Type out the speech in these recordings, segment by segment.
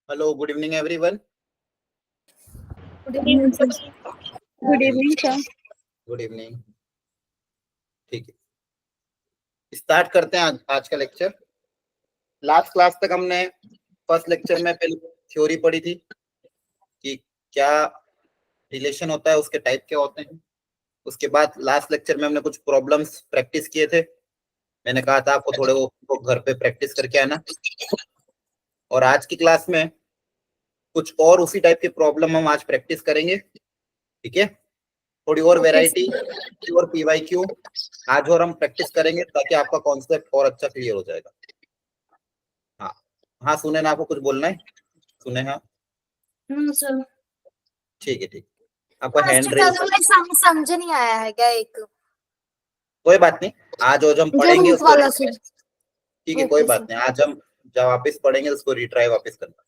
Hello, good evening everyone. Good evening sir. Good evening sir. Good evening. ठीक है, start करते हैं आज का लेक्चर। लास्ट क्लास तक हमने फर्स्ट लेक्चर में पहले थ्योरी पढ़ी थी कि क्या रिलेशन होता है, उसके टाइप क्या होते हैं। उसके बाद लास्ट लेक्चर में हमने कुछ प्रॉब्लम्स प्रैक्टिस किए थे। मैंने कहा था आपको थोड़े वो घर पे प्रैक्टिस करके आना। और आज की क्लास में कुछ और उसी टाइप के प्रॉब्लम हम आज प्रैक्टिस करेंगे। ठीक है, थोड़ी और वैरायटी और पीवाईक्यू आज और हम प्रैक्टिस करेंगे ताकि आपका कॉन्सेप्ट और अच्छा क्लियर हो जाएगा। हाँ हाँ, सुने ना, आपको कुछ बोलना है? सुने? हाँ सर। ठीक है, ठीक। आपका हैंड कल रेज, समझ नहीं आया है क्या? एक कोई बात नहीं, आज और हम जो पढ़ेंगे रूट उसको। वाला सर। ठीक है, कोई ओके बात सर। नहीं, आज हम जब वापस पढ़ेंगे उसको रिट्राई वापस करना।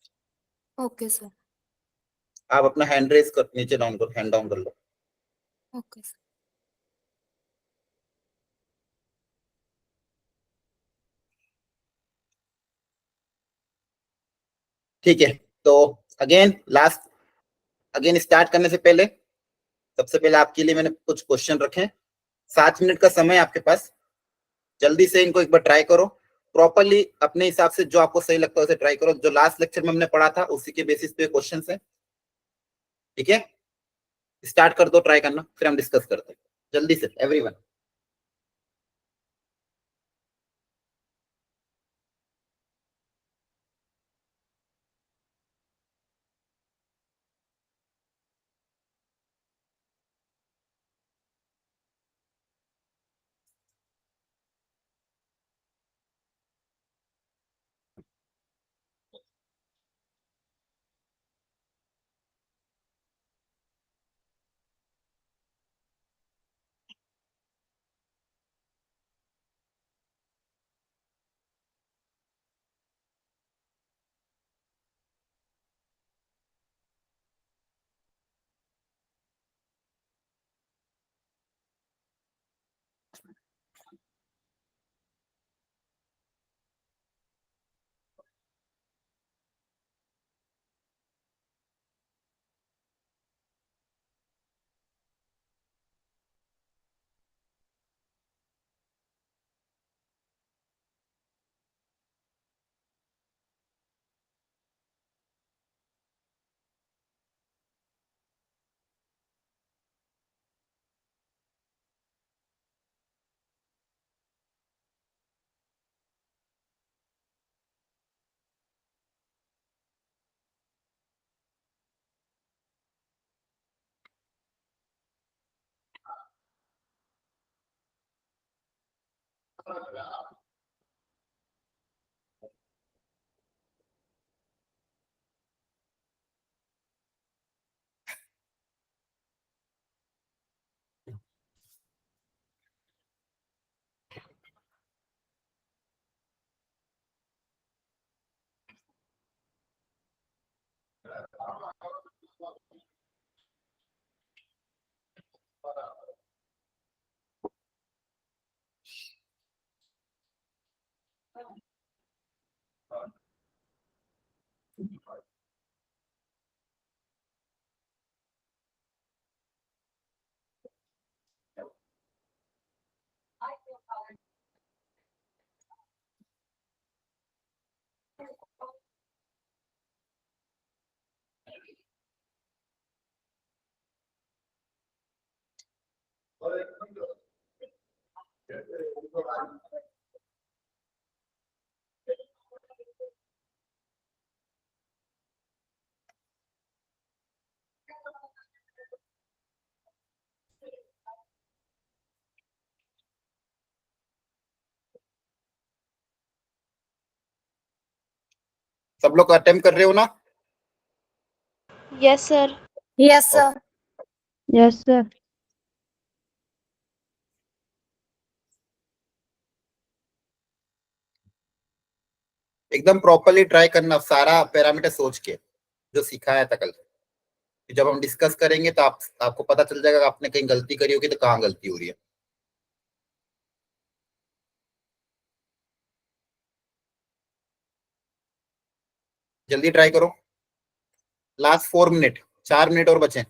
Okay sir. आप अपना हैंड रेज कर, नीचे डाउन कर, हैंड डाउन कर लो। Okay sir. ठीक है, तो अगेन स्टार्ट करने से पहले सबसे पहले आपके लिए मैंने कुछ क्वेश्चन रखे हैं। 7 मिनट का समय है आपके पास, जल्दी से इनको एक बार ट्राई करो प्रॉपरली, अपने हिसाब से जो आपको सही लगता है उसे ट्राई करो। जो लास्ट लेक्चर में हमने पढ़ा था उसी के बेसिस पे क्वेश्चन है। ठीक है, स्टार्ट कर दो, ट्राई करना, फिर हम डिस्कस करते हैं जल्दी से एवरीवन। सब लोग अटेम्प्ट कर रहे हो ना? Yes sir. Yes sir. Yes sir. एकदम प्रॉपरली ट्राई करना, सारा पैरामीटर सोच के जो सिखाया था कल। जब हम डिस्कस करेंगे तो आपको पता चल जाएगा कि आपने कहीं गलती करी होगी तो कहाँ गलती हो रही है। जल्दी ट्राई करो। लास्ट 4 मिनट, 4 मिनट और बचे।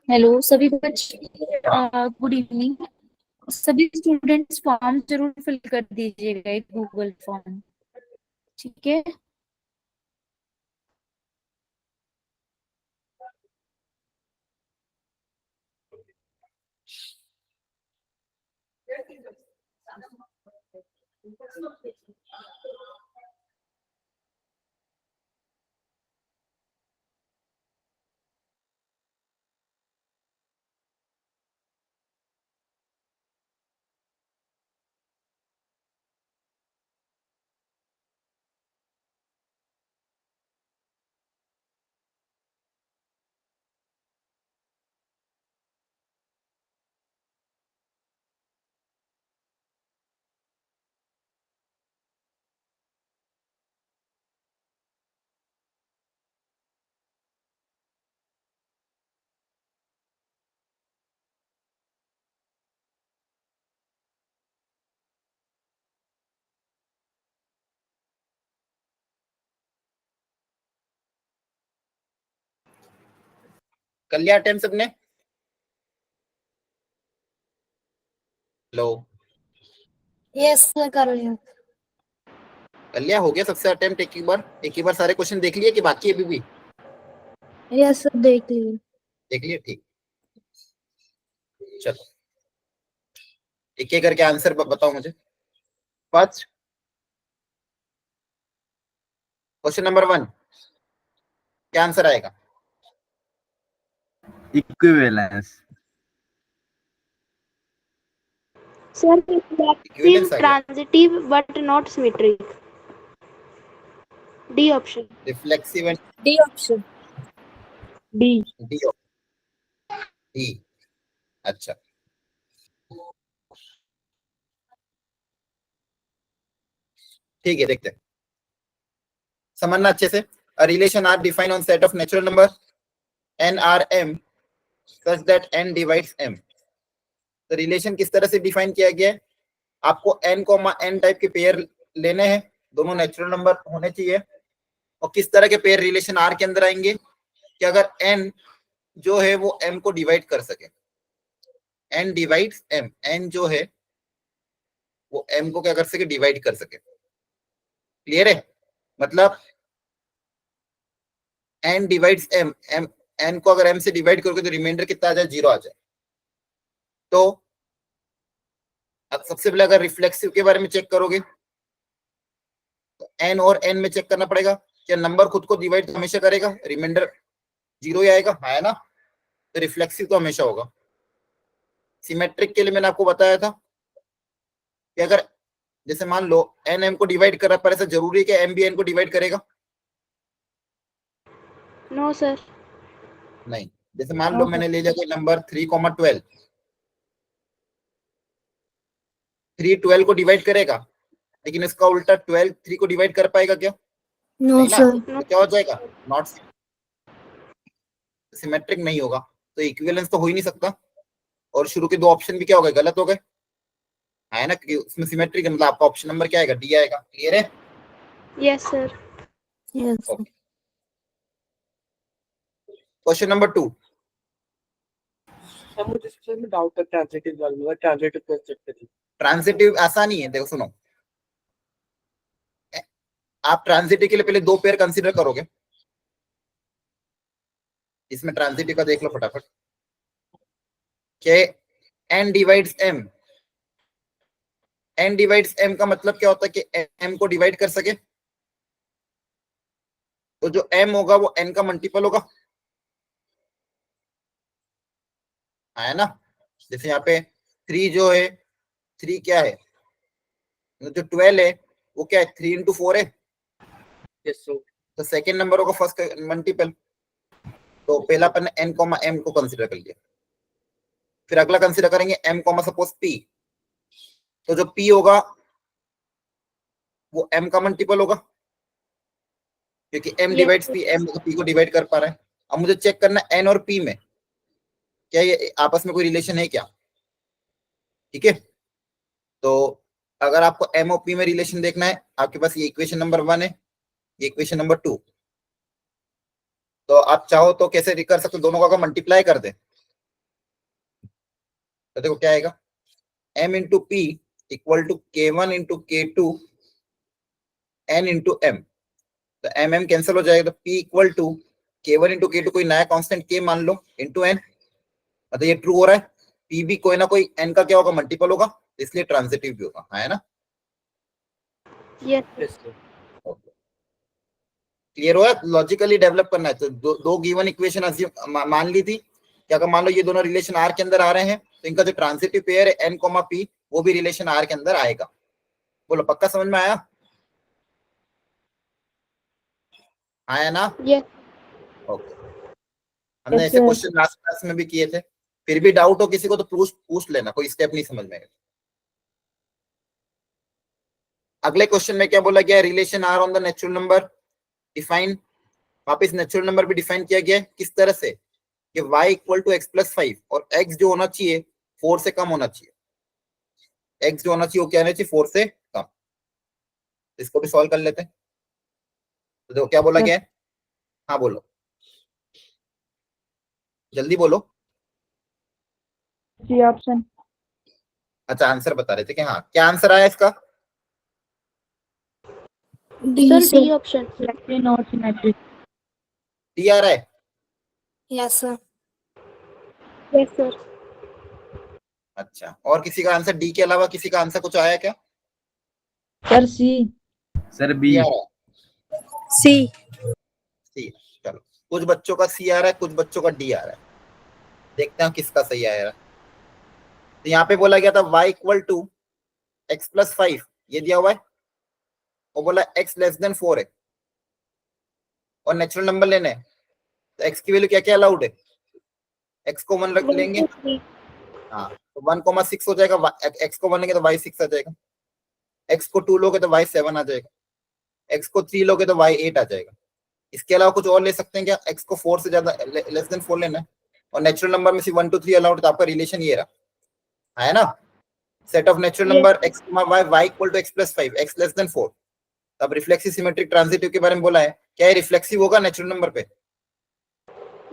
हेलो सभी बच्चे, गुड इवनिंग। सभी स्टूडेंट्स फॉर्म जरूर फिल कर दीजिएगा, एक गूगल फॉर्म, ठीक है। कर लिया अटेम्प्ट सबने? हेलो, यस सर, कर रही हूँ। कर लिया? हो गया सबसे अटेम्प्ट? एक ही बार सारे क्वेश्चन देख लिए कि बाकी है अभी भी? यस सर, देख ली। देख लिए, ठीक। चलो एक एक करके आंसर बताओ मुझे। फर्स्ट क्वेश्चन नंबर 1, क्या आंसर आएगा? इक्विवेलेंस। Sir, Equivalence reflexive, आ गया। transitive, but not symmetric. D option. Reflexive and D option. D. D. D, अच्छा। ठीक है, देखते हैं, समझना अच्छे से। A relation R defined on set of natural number n R m such that n divides m। तो रिलेशन किस तरह से डिफाइन किया गया है? आपको n n टाइप के पेयर लेने हैं, दोनों नेचुरल नंबर होने चाहिए। और किस तरह के पेयर रिलेशन R के अंदर आएंगे कि अगर n जो है वो m को डिवाइड कर सके, n डिवाइड्स m, n जो है वो m को क्या कर सके, डिवाइड कर सके। क्लियर है? मतलब n डिवाइड्स m, n को अगर m से डिवाइड करोगे तो रिमाइंडर कितना आ जाए, 0 आ जाए। तो अब सबसे पहले अगर रिफ्लेक्सिव के बारे में चेक करोगे तो n और n में चेक करना पड़ेगा, क्या नंबर खुद को डिवाइड हमेशा करेगा, रिमाइंडर 0 ही आएगा, है ना? तो रिफ्लेक्सिव तो हमेशा होगा। सिमेट्रिक के लिए मैंने आपको बताया था कि अगर जैसे मान लो n m को डिवाइड कर रहा है, पर ऐसा जरूरी है कि m भी n को डिवाइड करेगा? No, sir. नहीं। जैसे मान लो मैंने ले लिया कोई नंबर 3,12, 3 12 को डिवाइड करेगा, लेकिन इसका उल्टा 12 3 को डिवाइड कर पाएगा क्या? नो नहीं ना। सर। तो क्या हो जाएगा, नॉट सिमेट्रिक नहीं होगा, तो इक्विवेलेंस तो हो ही नहीं सकता। और शुरू के दो ऑप्शन भी क्या हो गए, गलत हो गए, है ना? क्योंकि उसमें सिमेट्रिक है, मतलब आपका ऑप्शन नंबर क्या आएगा, डी आएगा। क्लियर है? Yes, sir. Yes. Question number 2। Sir मुझे सबसे में डाउट है ट्रांजिटिव वाले में, ट्रांजिटिव कैसे चेक करें? ट्रांजिटिव आसान ही है, देखो सुनो, आप ट्रांजिटिव के लिए पहले दो पेयर कंसीडर करोगे। इसमें ट्रांजिटिव का देख लो फटाफट, के n divides m, n divides m का मतलब क्या होता है कि m को डिवाइड कर सके, तो जो m होगा वो n का मल्टीपल होगा, है ना? जैसे यहाँ पे 3 जो है, 3 क्या है, जो 12 है वो क्या है, 3 इंटू 4 है। Yes sir. तो सेकेंड नंबर होगा फर्स्ट मल्टीपल, तो पहला अपन n m को कंसीडर कर लिया। फिर अगला कंसीडर करेंगे m सपोज p, तो जो p होगा वो m का मल्टीपल होगा, क्योंकि m divides p, m p को डिवाइड कर पा रहा है। अब मुझे चेक करना है n और p में क्या ये आपस में कोई रिलेशन है क्या। ठीक है, तो अगर आपको m और p में रिलेशन देखना है, आपके पास ये इक्वेशन नंबर 1 है, ये इक्वेशन नंबर 2, तो आप चाहो तो कैसे कर सकते हो, दोनों का अगर मल्टीप्लाई कर दे तो देखो क्या आएगा, m into p equal to k1 into k2 n into m। तो m कैंसिल हो जाएगा, तो p equal to k1 into k2, कोई नया कांस्टेंट k मान लो, इंटू n। मतलब ये ट्रू हो रहा है, p भी कोई ना कोई n का क्या होगा, मल्टीपल होगा, इसलिए ट्रांजिटिव भी होगा, है ना? Yes. Yes sir. क्लियर हुआ? लॉजिकली डेवलप करना है। तो दो गिवन इक्वेशन मान ली थी कि अगर मान लो ये दोनों रिलेशन आर के अंदर आ रहे हैं, तो इनका जो ट्रांजिटिव पेयर है n p, वो भी रिलेशन आर के अंदर आएगा। बोलो पक्का समझ में आया? आया ना? Yes. ओके। हमने ऐसे क्वेश्चन लास्ट क्लास में भी किए थे, फिर भी डाउट हो किसी को तो पूछ लेना, कोई स्टेप नहीं समझ में आएगा। अगले क्वेश्चन में क्या बोला गया, relation R on the natural number define, वापस नेचुरल नंबर भी डिफाइन किया गया है, किस तरह से कि y equal to x plus 5 और x जो होना चाहिए 4 से कम होना चाहिए, x जो होना चाहिए वो क्या होना चाहिए, 4 से कम। इसको भी सॉल्व कर लेते हैं। तो देखो क्या बोला गया है, हाँ बोलो जल्दी बोलो। जी ऑप्शन। अच्छा आंसर बता रहे थे कि हाँ, क्या आंसर आया इसका? D Sir, sir. D option. Not symmetric. D आ रहा है? Yes sir. Yes, sir. अच्छा, और किसी का आंसर डी के अलावा किसी का आंसर कुछ आया क्या? Sir C. Sir D B. आ रहा है, सी। सी। चलो, कुछ बच्चों का सी आ रहा है, कुछ बच्चों का डी आ रहा है, देखते हैं किसका सही आएगा। तो यहाँ पे बोला गया था y equal to x plus 5, ये दिया हुआ है, वो बोला x लेस देन 4 है और नेचुरल नंबर लेने हैं, तो x की वैल्यू क्या क्या अलाउड है, x को 1 रख 1 लेंगे, to 3. हाँ तो 1,6 हो जाएगा, x को 1 लेंगे तो y 6 आ जाएगा, x को 2 लोगे तो y 7 आ जाएगा, x को 3 लोगे तो y 8 आ जाएगा। इसके अलावा कुछ और ले सकते हैं क्या, x को 4 से ज्यादा लेस देन 4 लेना है और नेचुरल नंबर में सिर्फ 1 to 3 अलाउड, तो आपका रिलेशन ये रहा है ना, set of natural Yes. Number x y equal to x plus 5, x less than 4। अब रिफ्लेक्सिव सिमेट्रिक ट्रांजिटिव के बारे में बोला है, क्या ये रिफ्लेक्सिव होगा नेचुरल नंबर पे,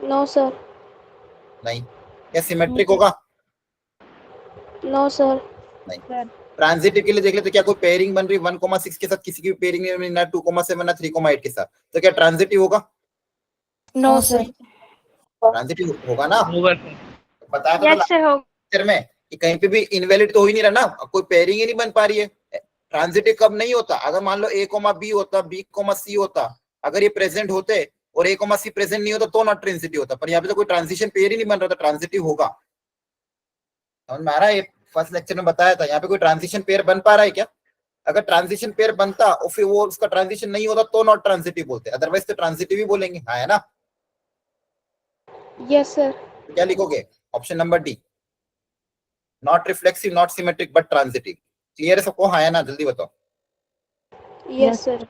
No, sir. नहीं, क्या सिमेट्रिक होगा, No, sir. ट्रांजिटिव के लिए देख ले तो क्या कोई पेयरिंग बन रही है 1,6 के साथ, किसी की भी पेयरिंग नहीं बन रही, ना 2,7 ना 3,8 के साथ, तो क्या ट्रांजिटिव होगा, No, sir. ट्रांजिटिव होगा ना, होगा सर। बताया तो Yes, sir. हो लेक्चर में कि कहीं पे भी इनवैलिड तो हो ही नहीं रहा ना, कोई पेयरिंग ही नहीं बन पा रही है। ट्रांजिटिव कब नहीं होता, अगर मान लो a, b होता, b, c होता, अगर ये प्रेजेंट होते और a, c प्रेजेंट नहीं होता तो नॉट ट्रांजिटिव होता, पर यहाँ पे तो कोई ट्रांजिशन पेयर ही नहीं बन रहा था, ट्रांजिटिव होगा। समझ में आ रहा है, ये फर्स्ट लेक्चर में बताया था, यहाँ पे कोई ट्रांजिशन पेयर बन पा रहा है क्या, अगर ट्रांजिशन पेयर बनता और फिर वो उसका ट्रांजिशन नहीं होता तो नॉट ट्रांजिटिव बोलते, अदरवाइज तो ट्रांजिटिव ही बोलेंगे, हाँ है ना। Yes, sir. तो क्या लिखोगे, option number D, not reflexive not symmetric but transitive. Clear है सबको, हाँ है ना, जल्दी बताओ। Yes, sir.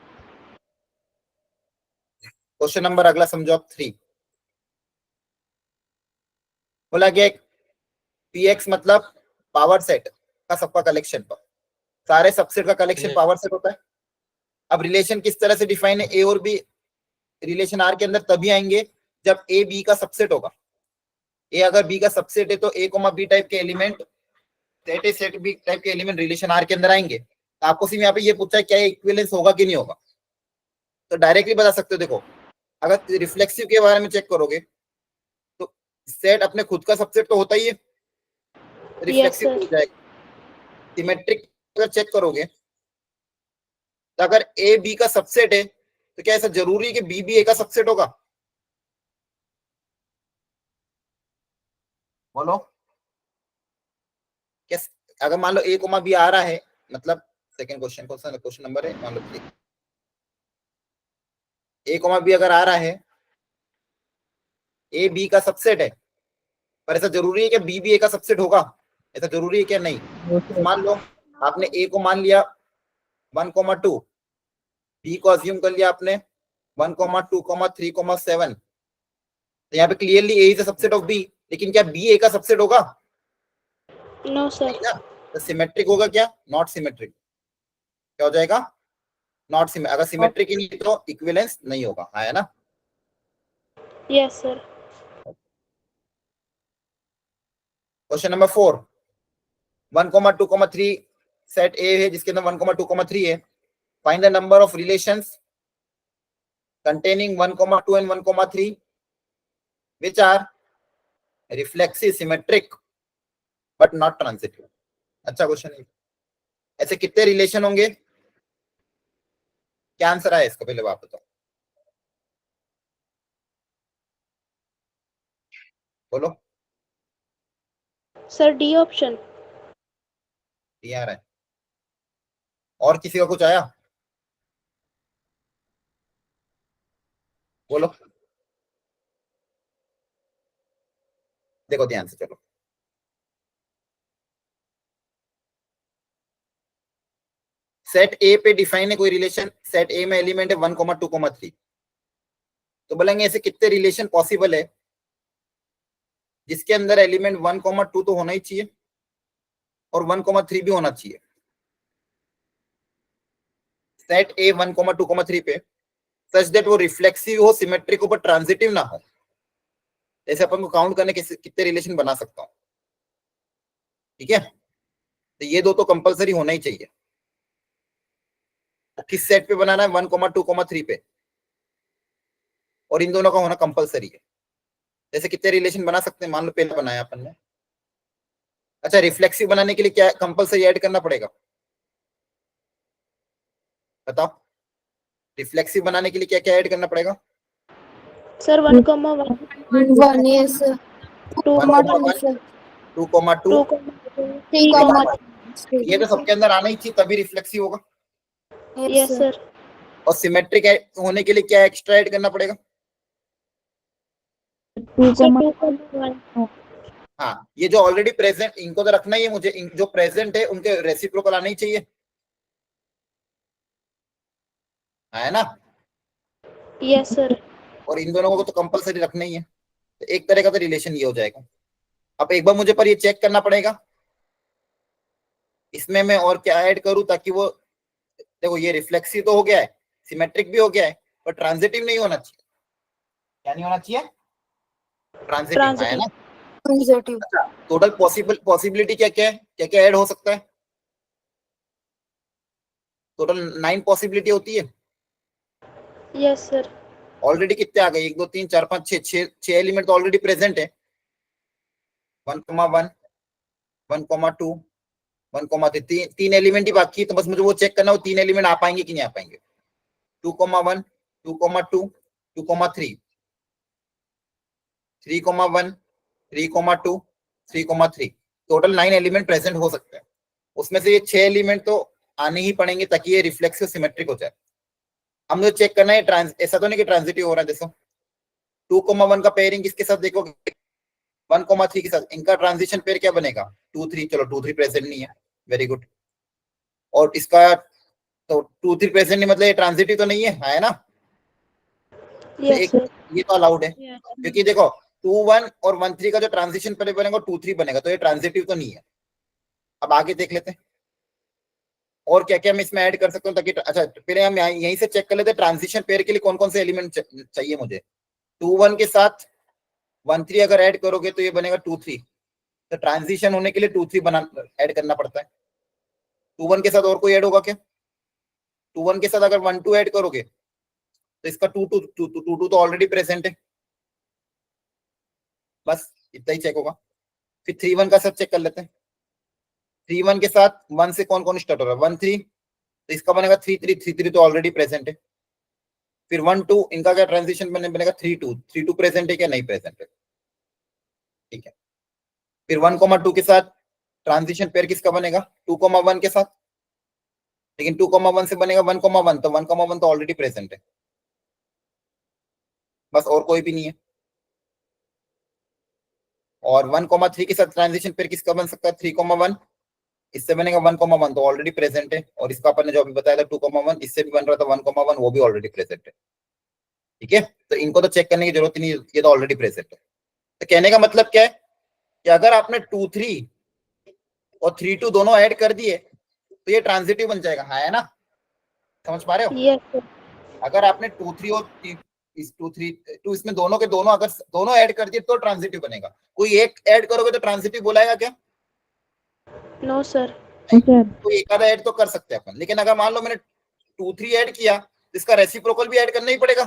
क्वेश्चन नंबर अगला समझो आप 3, बोला गया px मतलब पावर सेट का सबका कलेक्शन, पर सारे सबसेट का कलेक्शन पावर सेट होता है। अब रिलेशन किस तरह से डिफाइन है, ए और बी रिलेशन आर के अंदर तभी आएंगे जब ए बी का सबसेट होगा, ए अगर बी का सबसेट है तो ए बी टाइप के element, set A set B type के एलिमेंट रिलेशन आर के अंदर आएंगे। तो आपको सिर्फ यहाँ पे ये पूछा है क्या इक्विवेलेंस होगा कि नहीं होगा, तो डायरेक्टली बता सकते हो। देखो अगर रिफ्लेक्सिव के बारे में चेक करोगे तो सेट अपने खुद का सबसेट तो होता ही है, रिफ्लेक्सिव sir. हो जाएगा। सिमेट्रिक अगर चेक करोगे तो अगर ए बी का सबसेट है तो क्या ऐसा जरूरी है कि बी भी ए का सबसेट होगा, बोलो। क्या अगर मान लो ए कोमा बी आ रहा है, मतलब सेकंड क्वेश्चन नंबर है, मान लो ए कोमा बी अगर आ रहा है, ए बी का सबसेट है, पर ऐसा जरूरी है कि बी भी ए का सबसेट होगा, ऐसा जरूरी है क्या, नहीं। मान लो आपने ए को मान लिया 1,2, बी को अज्यूम कर लिया आपने 1,2, 3, 7, तो यहाँ पे clearly A is the subset of B, लेकिन क्या बी ए का सबसेट होगा, No, sir. नहीं ना। तो सिमेट्रिक होगा क्या, नॉट सिमेट्रिक, क्या हो जाएगा, नॉट सिमेट्रिक। अगर सिमेट्रिक ही नहीं तो इक्विवेलेंस नहीं होगा, हाँ है ना। Yes, sir. Question number 4, 1,2, set ए है जिसके अंदर 1,2, 3 है, find the number of relations containing 1,2 and 1,3 which are reflexive symmetric but not transitive। अच्छा क्वेश्चन है। ऐसे कितने रिलेशन होंगे, क्या आंसर है इसका, पहले आप बताओ, बोलो। Sir, D option. ये आ रहा है, और किसी का कुछ आया, बोलो। देखो ध्यान से चलो, सेट ए पे डिफाइन है कोई रिलेशन, सेट ए में एलिमेंट है 1,2, 3, तो बोलेंगे ऐसे कितने रिलेशन पॉसिबल है जिसके अंदर एलिमेंट 1,2 तो होना ही चाहिए और 1,3 भी होना चाहिए। सेट ए 1,2, 3 पे सच दैट वो रिफ्लेक्सिव हो, सिमेट्रिक हो, पर ट्रांजिटिव ना हो, ऐसे अपन को काउंट करने कितने रिलेशन बना सकता हूं, ठीक है। तो ये दो तो कंपलसरी होना ही चाहिए। किस सेट पे बनाना है, 1,2, 3 पे, और इन दोनों का होना कंपलसरी है। जैसे कितने रिलेशन बना सकते हैं, मान लो पहले बनाया अपन ने। अच्छा, रिफ्लेक्सिव बनाने के लिए क्या कंपलसरी ऐड करना पड़ेगा, बताओ। रिफ्लेक्सिव बनाने के लिए क्या क्या ऐड करना पड़ेगा, सर 1,1 1 yes sir. 2,1 sir. 2,2 3 ये तो सबके अंदर आना ही चाहिए, तभी रिफ्लेक्सिव होगा। यस सर और सिमेट्रिक होने के लिए क्या एक्स्ट्रा ऐड करना पड़ेगा? सर 2,1 हाँ, ये जो ऑलरेडी प्रेजेंट, इनको तो रखना ही है मुझे, जो प्रेजेंट है उनके रेसिप्रोकल आना ही चाहिए, है ना? यस सर और इन दोनों को तो कंपलसरी रखना ही है। तो एक तरह का तो रिलेशन ये हो जाएगा। अब एक बार मुझे पर ये चेक करना पड़ेगा इसमें मैं और क्या ऐड करूं ताकि वो, देखो ये रिफ्लेक्सिव तो हो गया है, सिमेट्रिक भी हो गया है, पर ट्रांजिटिव नहीं होना चाहिए। क्या नहीं होना चाहिए? ट्रांजिटिव, है ना? Transitive. टोटल पॉसिबिलिटी क्या क्या है, क्या क्या ऐड हो सकता है? टोटल 9 पॉसिबिलिटी होती है। यस सर ऑलरेडी कितने आ गए? 1 2 3 4 5 6 6 एलिमेंट तो ऑलरेडी प्रेजेंट है। 1,1 1,2 1,3 तीन एलिमेंट ही बाकी है, तो बस मुझे वो चेक करना वो 3 एलिमेंट आ पाएंगे कि नहीं आ पाएंगे। 2,1 2,2 2,3 3,1 3,2 3,3 टोटल 9 एलिमेंट प्रेजेंट हो सकते हैं। उसमें से ये 6 एलिमेंट तो आने ही पड़ेंगे ताकि ये रिफ्लेक्सिव सिमेट्रिक हो जाए। हम मुझे चेक करना है ऐसा तो नहीं कि ट्रांजिटिव हो रहा है। देखो 2,1 का पेयरिंग किसके साथ देखोगे? 1,3 के साथ। इनका ट्रांजिशन पेयर क्या बनेगा? 2,3। चलो 2,3 प्रेजेंट नहीं है, वेरी गुड। और इसका तो 2,3 प्रेजेंट नहीं, मतलब ये ट्रांजिटिव तो नहीं है ना? तो यस एक सर ये तो अलाउड है, क्योंकि देखो 2,1 और 1,3 का जो ट्रांजिशन पेयर बनेगा 2,3 बनेगा, तो ये ट्रांजिटिव तो नहीं है। अब आगे देख लेते हैं और क्या क्या मैं इसमें ऐड कर सकता हूँ ताकि, अच्छा पहले हम यहीं से चेक कर लेते हैं ट्रांजिशन पेयर के लिए कौन कौन से एलिमेंट चाहिए मुझे। 2,1 के साथ 1,3 अगर ऐड करोगे तो ये बनेगा 2,3। तो ट्रांजिशन होने के लिए 2,3 बना ऐड करना पड़ता है। 2,1 के साथ और कोई ऐड होगा क्या? 2,1 के साथ अगर 1,2 ऐड करोगे तो इसका 2,2 तो ऑलरेडी प्रेजेंट है, बस इतना ही चेक होगा। फिर 3,1 का साथ चेक कर लेते हैं। 3,1 के साथ 1 से कौन कौन स्टार्ट हो रहा है? 1,3, तो इसका बनेगा 3,3 3,3 तो ऑलरेडी प्रेजेंट है। फिर 1,2 इनका क्या ट्रांजिशन बनेगा? 3,2 3,2 प्रेजेंट है क्या? नहीं प्रेजेंट है, ठीक है। फिर 1,2 के साथ ट्रांजिशन पेयर किसका बनेगा? 2,1 के साथ, लेकिन 2,1 से बनेगा 1,1, तो 1,1 तो ऑलरेडी प्रेजेंट है, बस और कोई भी नहीं है। और 1,3 के साथ ट्रांजिशन पेयर किसका बन सकता है? 3,1, इससे बनेगा 1,1 तो ऑलरेडी प्रेजेंट है। और इसका अपन ने जो अभी बताया था 2,1, इससे भी बन रहा था 1,1, वो भी ऑलरेडी प्रेजेंट है, ठीक है। तो इनको तो चेक करने की जरूरत नहीं, ये तो ऑलरेडी प्रेजेंट है। तो कहने का मतलब क्या है कि अगर आपने 2,3 और 3,2 दोनों ऐड कर दिए तो ये ट्रांजिटिव बन जाएगा, है ना? समझ पा रहे हो? यस सर अगर आपने 2,3 और इस 2,3 इसमें दोनों के दोनों अगर दोनों ऐड कर दिए तो ट्रांजिटिव बनेगा। कोई एक ऐड करोगे तो ट्रांजिटिव बोलाएगा क्या? नो सर तो एक आधा ऐड तो कर सकते हैं अपन, लेकिन अगर मान लो मैंने 2,3 ऐड किया तो इसका रेसिप्रोकल भी ऐड करना ही पड़ेगा,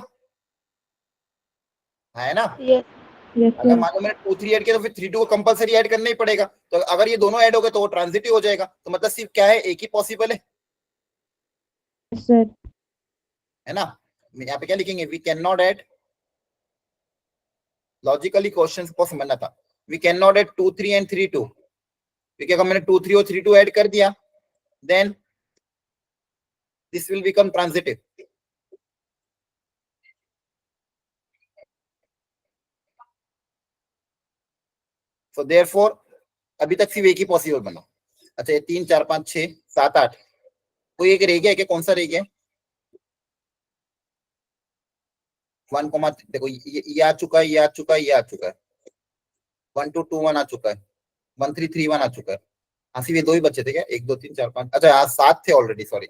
है ना? यस अगर मान लो मैंने 2,3 ऐड किया तो फिर 3,2 को कंपलसरी ऐड करना ही पड़ेगा। तो अगर ये दोनों ऐड हो गए तो वो ट्रांजिटिव हो जाएगा। तो मतलब सिर्फ क्या है, एक ही पॉसिबल है ना? यहाँ पे क्या लिखेंगे? We can not add, logically question को समझना था। We can not add 2,3 and 3,2, क्योंकि अगर मैंने 2,3 और 3,2 ऐड कर दिया then this will become transitive. So therefore अभी तक सिर्फ एक ही पॉसिबल बना। अच्छा ये 3 4 5 6 7 8 कोई एक रह गया है क्या? कौन सा रह गया? 1, देखो ये आ चुका है, ये आ चुका है, ये आ चुका है। 1 2 2 1 आ चुका है, 1 3 3 1 आ चुका है। हाँ सिर्फ ये दो ही बचे थे क्या? 1 2 3 4 5, अच्छा हाँ 7 थे ऑलरेडी, सॉरी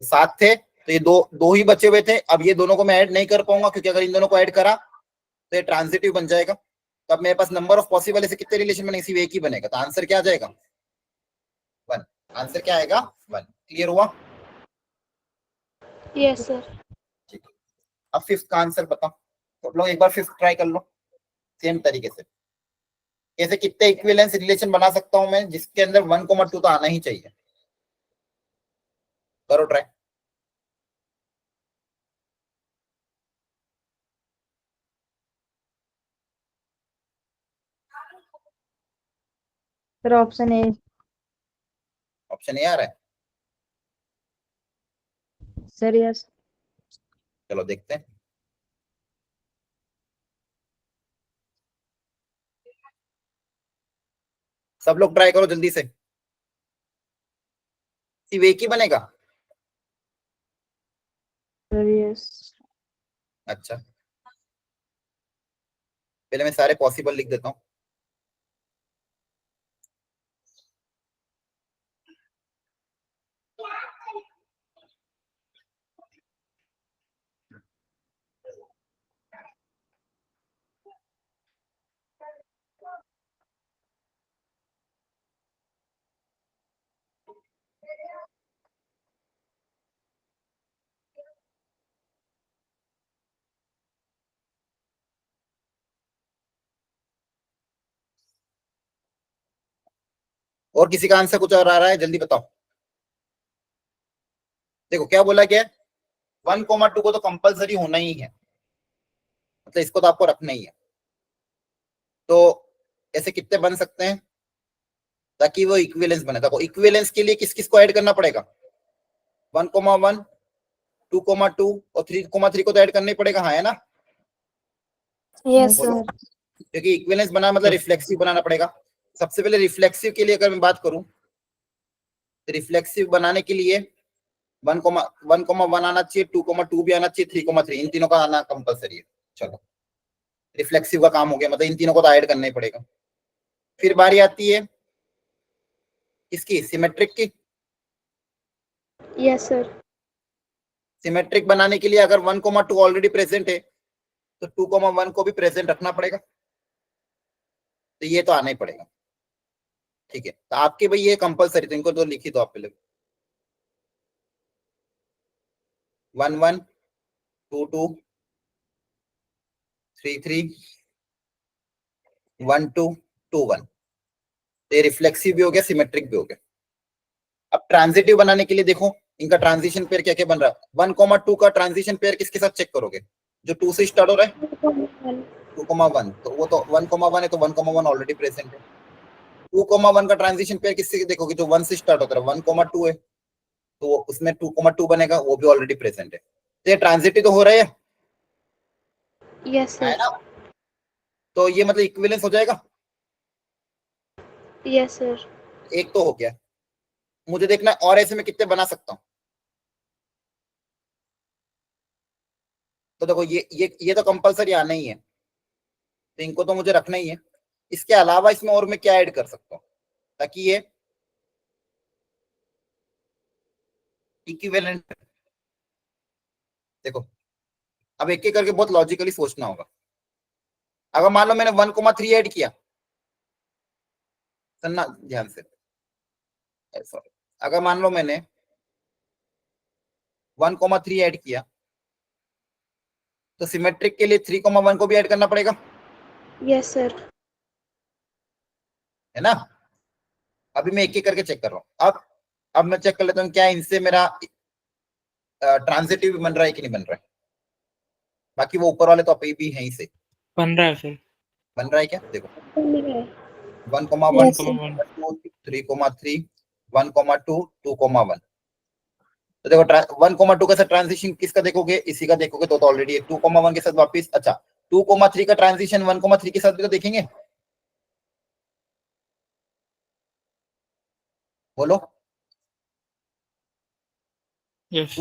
7 थे। तो ये दो दो ही बचे हुए थे। अब ये दोनों को मैं ऐड नहीं कर पाऊंगा, क्योंकि अगर इन दोनों को ऐड करा तो ये ट्रांजिटिव बन जाएगा। तो अब मेरे पास नंबर ऑफ पॉसिबल ऐसे कितने रिलेशन बनेंगे? सिर्फ एक ही बनेगा। तो आंसर क्या आ जाएगा? 1। आंसर क्या आएगा? 1। क्लियर हुआ? यस सर ठीक है। अब फिफ्थ का आंसर बताओ तो लोग, एक बार फिफ्थ ट्राई कर लो सेम तरीके से। ऐसे कितने इक्विवेलेंस रिलेशन बना सकता हूं मैं जिसके अंदर 1,2 तो आना ही चाहिए? करो try. Sir option A. Option A आ रहा है, सर यस। चलो देखते हैं। सब लोग ट्राई करो जल्दी से, सिर्फ एक ही बनेगा। Sir yes. अच्छा, पहले मैं सारे पॉसिबल लिख देता हूँ। और किसी का आंसर कुछ और आ रहा है, जल्दी बताओ। देखो क्या बोला गया, 1,2 को तो कंपलसरी होना ही है, मतलब इसको तो आपको रखना ही है। तो ऐसे कितने बन सकते हैं ताकि वो इक्विवेलेंस बने? देखो इक्विवेलेंस के लिए किस किस को ऐड करना पड़ेगा, 1,1, 2,2 और 3,3 को तो ऐड करना ही पड़ेगा, हाँ है ना? यस बोलो। सर। क्योंकि इक्विवेलेंस बना मतलब रिफ्लेक्सिव बनाना पड़ेगा। सबसे पहले रिफ्लेक्सिव के लिए अगर मैं बात करूं, तो रिफ्लेक्सिव बनाने के लिए 1,1 आना चाहिए, 2,2 भी आना चाहिए, 3,3 इन तीनों का आना कंपलसरी है। चलो रिफ्लेक्सिव का काम हो गया, मतलब इन तीनों को तो ऐड करना ही पड़ेगा। फिर बारी आती है इसकी सिमेट्रिक की। Yes sir. सिमेट्रिक बनाने के लिए अगर 1,2 ऑलरेडी प्रेजेंट है तो 2,1 को भी प्रेजेंट रखना पड़ेगा, तो ये तो आना ही पड़ेगा। ठीक है, तो आपके भाई ये कंपलसरी, तो इनको तो लिखी दो आप पहले। 1,1, 2,2, 3,3, 1,2, 2,1। ये रिफ्लेक्सिव भी हो गया, सिमेट्रिक भी हो गया। अब ट्रांजिटिव बनाने के लिए देखो इनका ट्रांजिशन पेयर क्या क्या बन रहा है। 1,2 का ट्रांजिशन पेयर किसके साथ चेक करोगे, जो 2 से स्टार्ट हो रहा है 2,1, तो वो तो 1,1 है, तो 1,1 ऑलरेडी प्रेजेंट है। 2,1 का ट्रांजिशन पेयर किससे देखोगे, जो 1 से स्टार्ट होता है 1,2 है, तो उसमें 2,2 बनेगा, वो भी ऑलरेडी प्रेजेंट है। तो ये ट्रांजिटिव तो हो रहा है, यस है सर। ना? तो ये मतलब इक्विवेलेंस हो जाएगा। Yes sir. एक तो हो गया, मुझे देखना है और ऐसे में कितने बना सकता हूँ। तो देखो ये तो कंपलसरी आना ही है, तो इनको तो मुझे रखना ही है। इसके अलावा इसमें और मैं क्या ऐड कर सकता हूँ ताकि ये इक्विवेलेंट। देखो अब एक एक करके बहुत लॉजिकली सोचना होगा। अगर मान लो मैंने 1,3 ऐड किया, सुनना ध्यान से, सॉरी, अगर मान लो मैंने 1,3 ऐड किया, तो सिमेट्रिक के लिए 3,1 को भी ऐड करना पड़ेगा, यस सर। है ना? अभी मैं एक एक करके चेक कर रहा हूँ। अब मैं चेक कर लेता हूँ क्या इनसे मेरा ट्रांजिटिव बन रहा है कि नहीं बन रहा है। बाकी वो ऊपर वाले तो अभी भी हैं ही से। बन रहा है सर। बन रहा है क्या, देखो 1,1, Yes, sir. 2, 3,3, 1,2, 2,1। तो देखो 1,2 के साथ ट्रांजिशन किसका देखोगे, इसी का देखोगे, तो ऑलरेडी 2,1 के साथ वापिस। अच्छा 2,3 का ट्रांजिशन 1,3 के साथ भी तो देखेंगे, बोलो। यस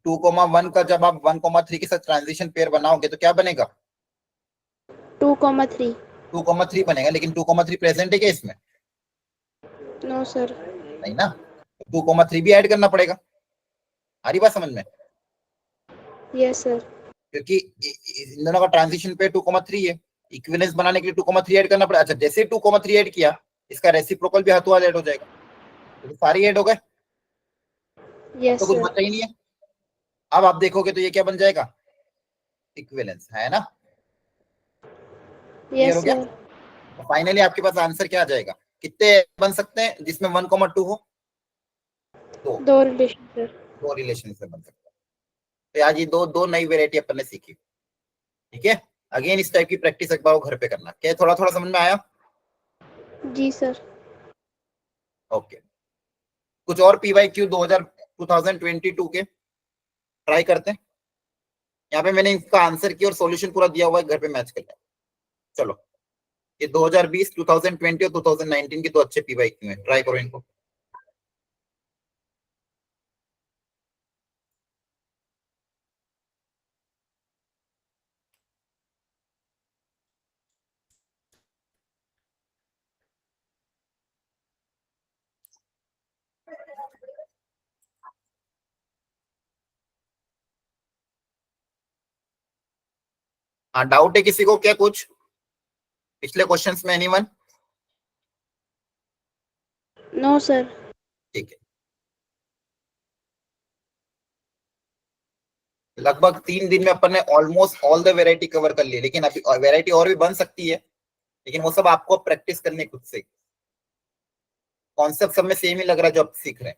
2,1 का जब आप 1,3 के साथ ट्रांजिशन पेयर बनाओगे तो क्या बनेगा, 2,3। 2,3 बनेगा। लेकिन 2,3 प्रेजेंट है क्या इसमें, नो सर। नहीं ना, 2,3 भी ऐड करना पड़ेगा। आ रही बात समझ में? Yes sir. क्योंकि इन दोनों का ट्रांजिशन पे 2,3 है, इक्विवेलेंस बनाने के लिए 2,3 ऐड करना पड़ेगा। अच्छा जैसे 2,3 ऐड किया, इसका रेसिप्रोकल भी हाथों हाथ ऐड हो जाएगा, तो सारे ऐड हो गए, अब यस तो कुछ सर। बचा ही नहीं है। अब आप देखोगे तो ये क्या बन जाएगा, इक्विवेलेंस, है ना? क्लियर हो यस गया? सर। फाइनली आपके पास आंसर क्या आ जाएगा, कितने बन सकते हैं जिसमें 1,2 हो, दो 2 रिलेशन सर। दो रिलेशन से बन सकता है। तो आज ये दो दो नई वेरायटी अपन ने सीखी। ठीक है, अगेन इस टाइप की प्रैक्टिस एक बार घर पे करना। क्या थोड़ा थोड़ा समझ में आया? जी सर। ओके, कुछ और PYQ 2022 के ट्राई करते हैं। यहाँ पे मैंने इसका आंसर की और सॉल्यूशन पूरा दिया हुआ है, घर पे मैच कर लें। चलो, ये 2020, 2020 और 2019 के दो अच्छे PYQ हैं, ट्राई करो इनको। हाँ, डाउट है किसी को क्या कुछ पिछले क्वेश्चंस में? एनीवन? No sir. ठीक है, लगभग 3 दिन में अपन ने almost all the variety cover कर ली, लेकिन अभी वैरायटी और भी बन सकती है, लेकिन वो सब आपको प्रैक्टिस करनी है खुद से। कॉन्सेप्ट सब में सेम ही लग रहा है जो आप सीख रहे हैं।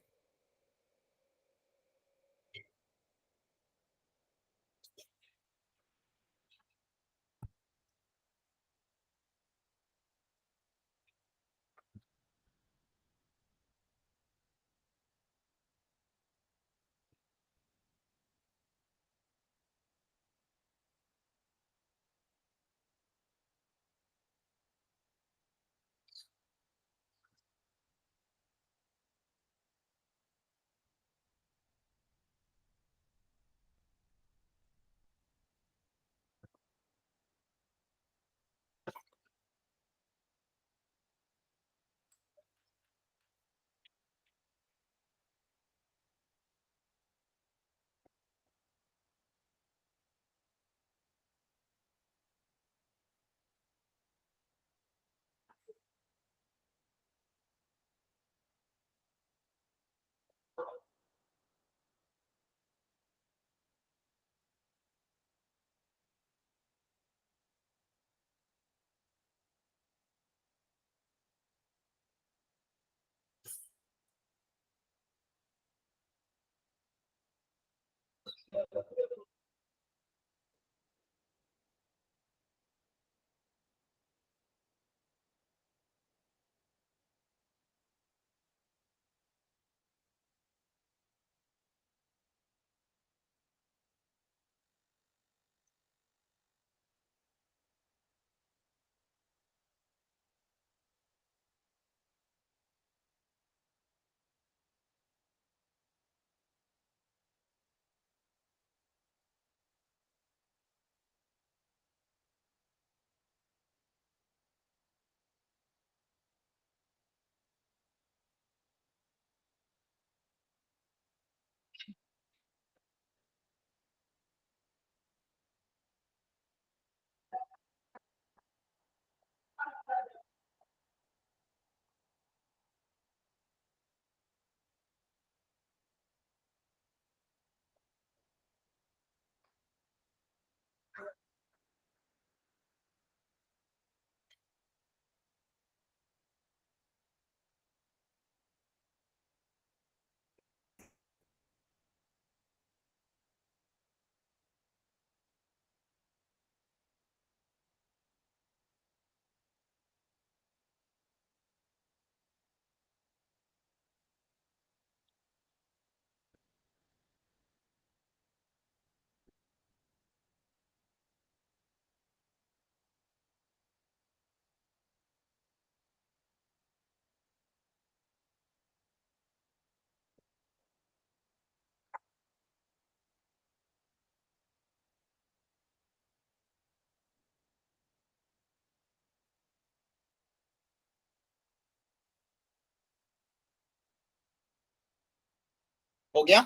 हो गया?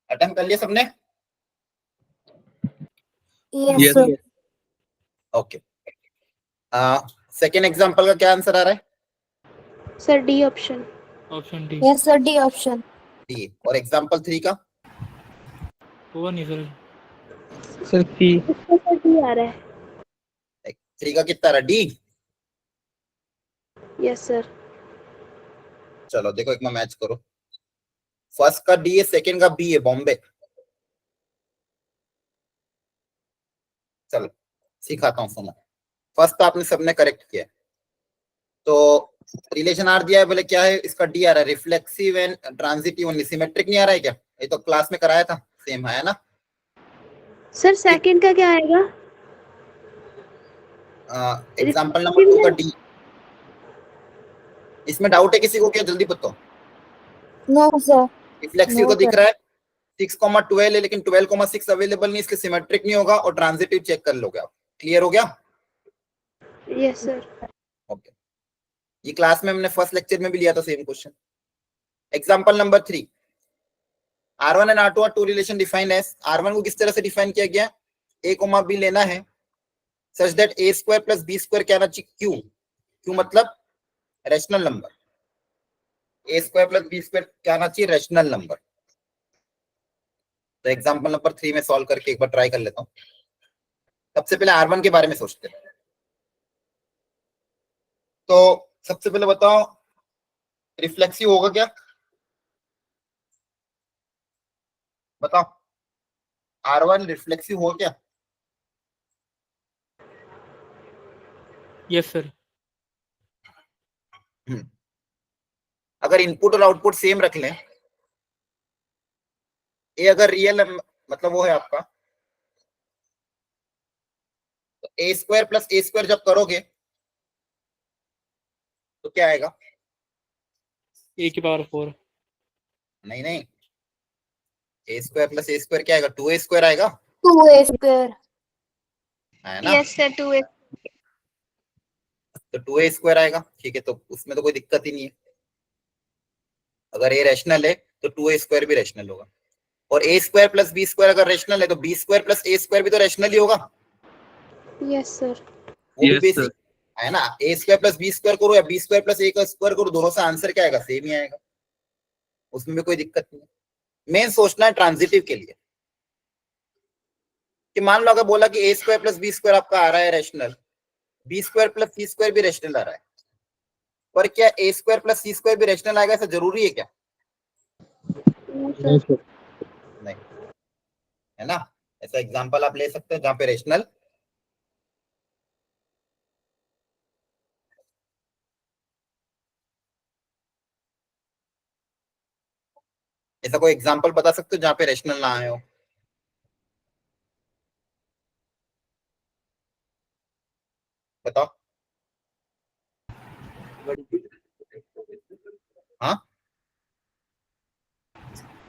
अटेम्प्ट कर लिया सबने? Yes, sir. Okay, second example का क्या आंसर आ रहा है? Sir D option. Option D. Yes, sir. D option. D. और एग्जांपल 3 का? हुआ नहीं सर। सर सी। इसका सर डी आ रहा है। 3 का कितना रहा? डी। Yes sir. चलो देखो, एक में मैच करो। फर्स्ट का डी है, सेकंड का बी है, बॉम्बे। चलो सिखाता हूँ, सुनो। फर्स्ट तो आपने सबने करेक्ट किया, तो रिलेशन आर दिया है, बोले क्या है इसका, डी आ रहा है, reflexive and transitive only, symmetric नहीं आ रहा है क्या? ये तो क्लास में कराया था, सेम है ना? सर सेकंड का क्या आएगा? एग्जांपल नंबर 2 का डी। इसमें डाउट है किसी को क्या? जल्दी बताओ। No, sir. रिफ्लेक्सिव No, तो दिख sir. रहा है, 6,12 है, लेकिन 12,6 अवेलेबल नहीं, इसलिए सिमेट्रिक नहीं होगा, और ट्रांजिटिव चेक कर लोगे आप। क्लियर हो गया? Yes sir. ओके, ये क्लास में हमने फर्स्ट लेक्चर में भी लिया था same question. Example number 3, R1 and R2 are two relation defined as. R1 को किस तरह से डिफाइन किया गया? A, B लेना है such that A square plus B square क्या आना चाहिए? Q। Q मतलब rational number. A square plus B square क्या आना चाहिए? Rational number. तो एग्जांपल नंबर 3 में सॉल्व करके एक बार ट्राई कर लेता हूँ। सबसे पहले R1 के बारे में सोचते हैं। तो सबसे पहले बताओ, रिफ्लेक्सिव होगा क्या? बताओ, R1 रिफ्लेक्सिव होगा क्या? Yes sir. अगर इनपुट और आउटपुट सेम रख लें, ये अगर रियल मतलब वो है आपका, तो A square plus A square जब करोगे तो क्या आएगा? A की पावर 4। नहीं नहीं, A square plus A square क्या आएगा? 2A स्क्वायर आएगा, 2A square. है ना? Yes sir 2A। तो 2A स्क्वायर आएगा, ठीक है, तो उसमें तो कोई दिक्कत ही नहीं है। अगर A रैशनल है तो 2A स्क्वायर भी रैशनल होगा, और A square plus B square अगर रैशनल है तो B square plus A square भी तो रैशनल ही होगा। Yes sir. वो भी Yes, बेसिक है ना। A square plus B square करो या B स्क्वायर प्लस A का स्क्वायर करो, दोनों से आंसर क्या आएगा? सेम ही आएगा, उसमें भी कोई दिक्कत नहीं है। मेन सोचना है ट्रांजिटिव के लिए, कि मान लो अगर बोला कि A square plus B square आपका आ रहा है rational, B square plus C square भी रैशनल आ रहा है, पर क्या A square plus C square भी रैशनल आएगा? ऐसा जरूरी है क्या? No sir. नहीं, है ना? ऐसा एग्जांपल आप ले सकते हो जहां पे रैशनल ऐसा कोई एग्जांपल बता सकते हो जहां पे रैशनल ना आए हो? बताओ। हाँ,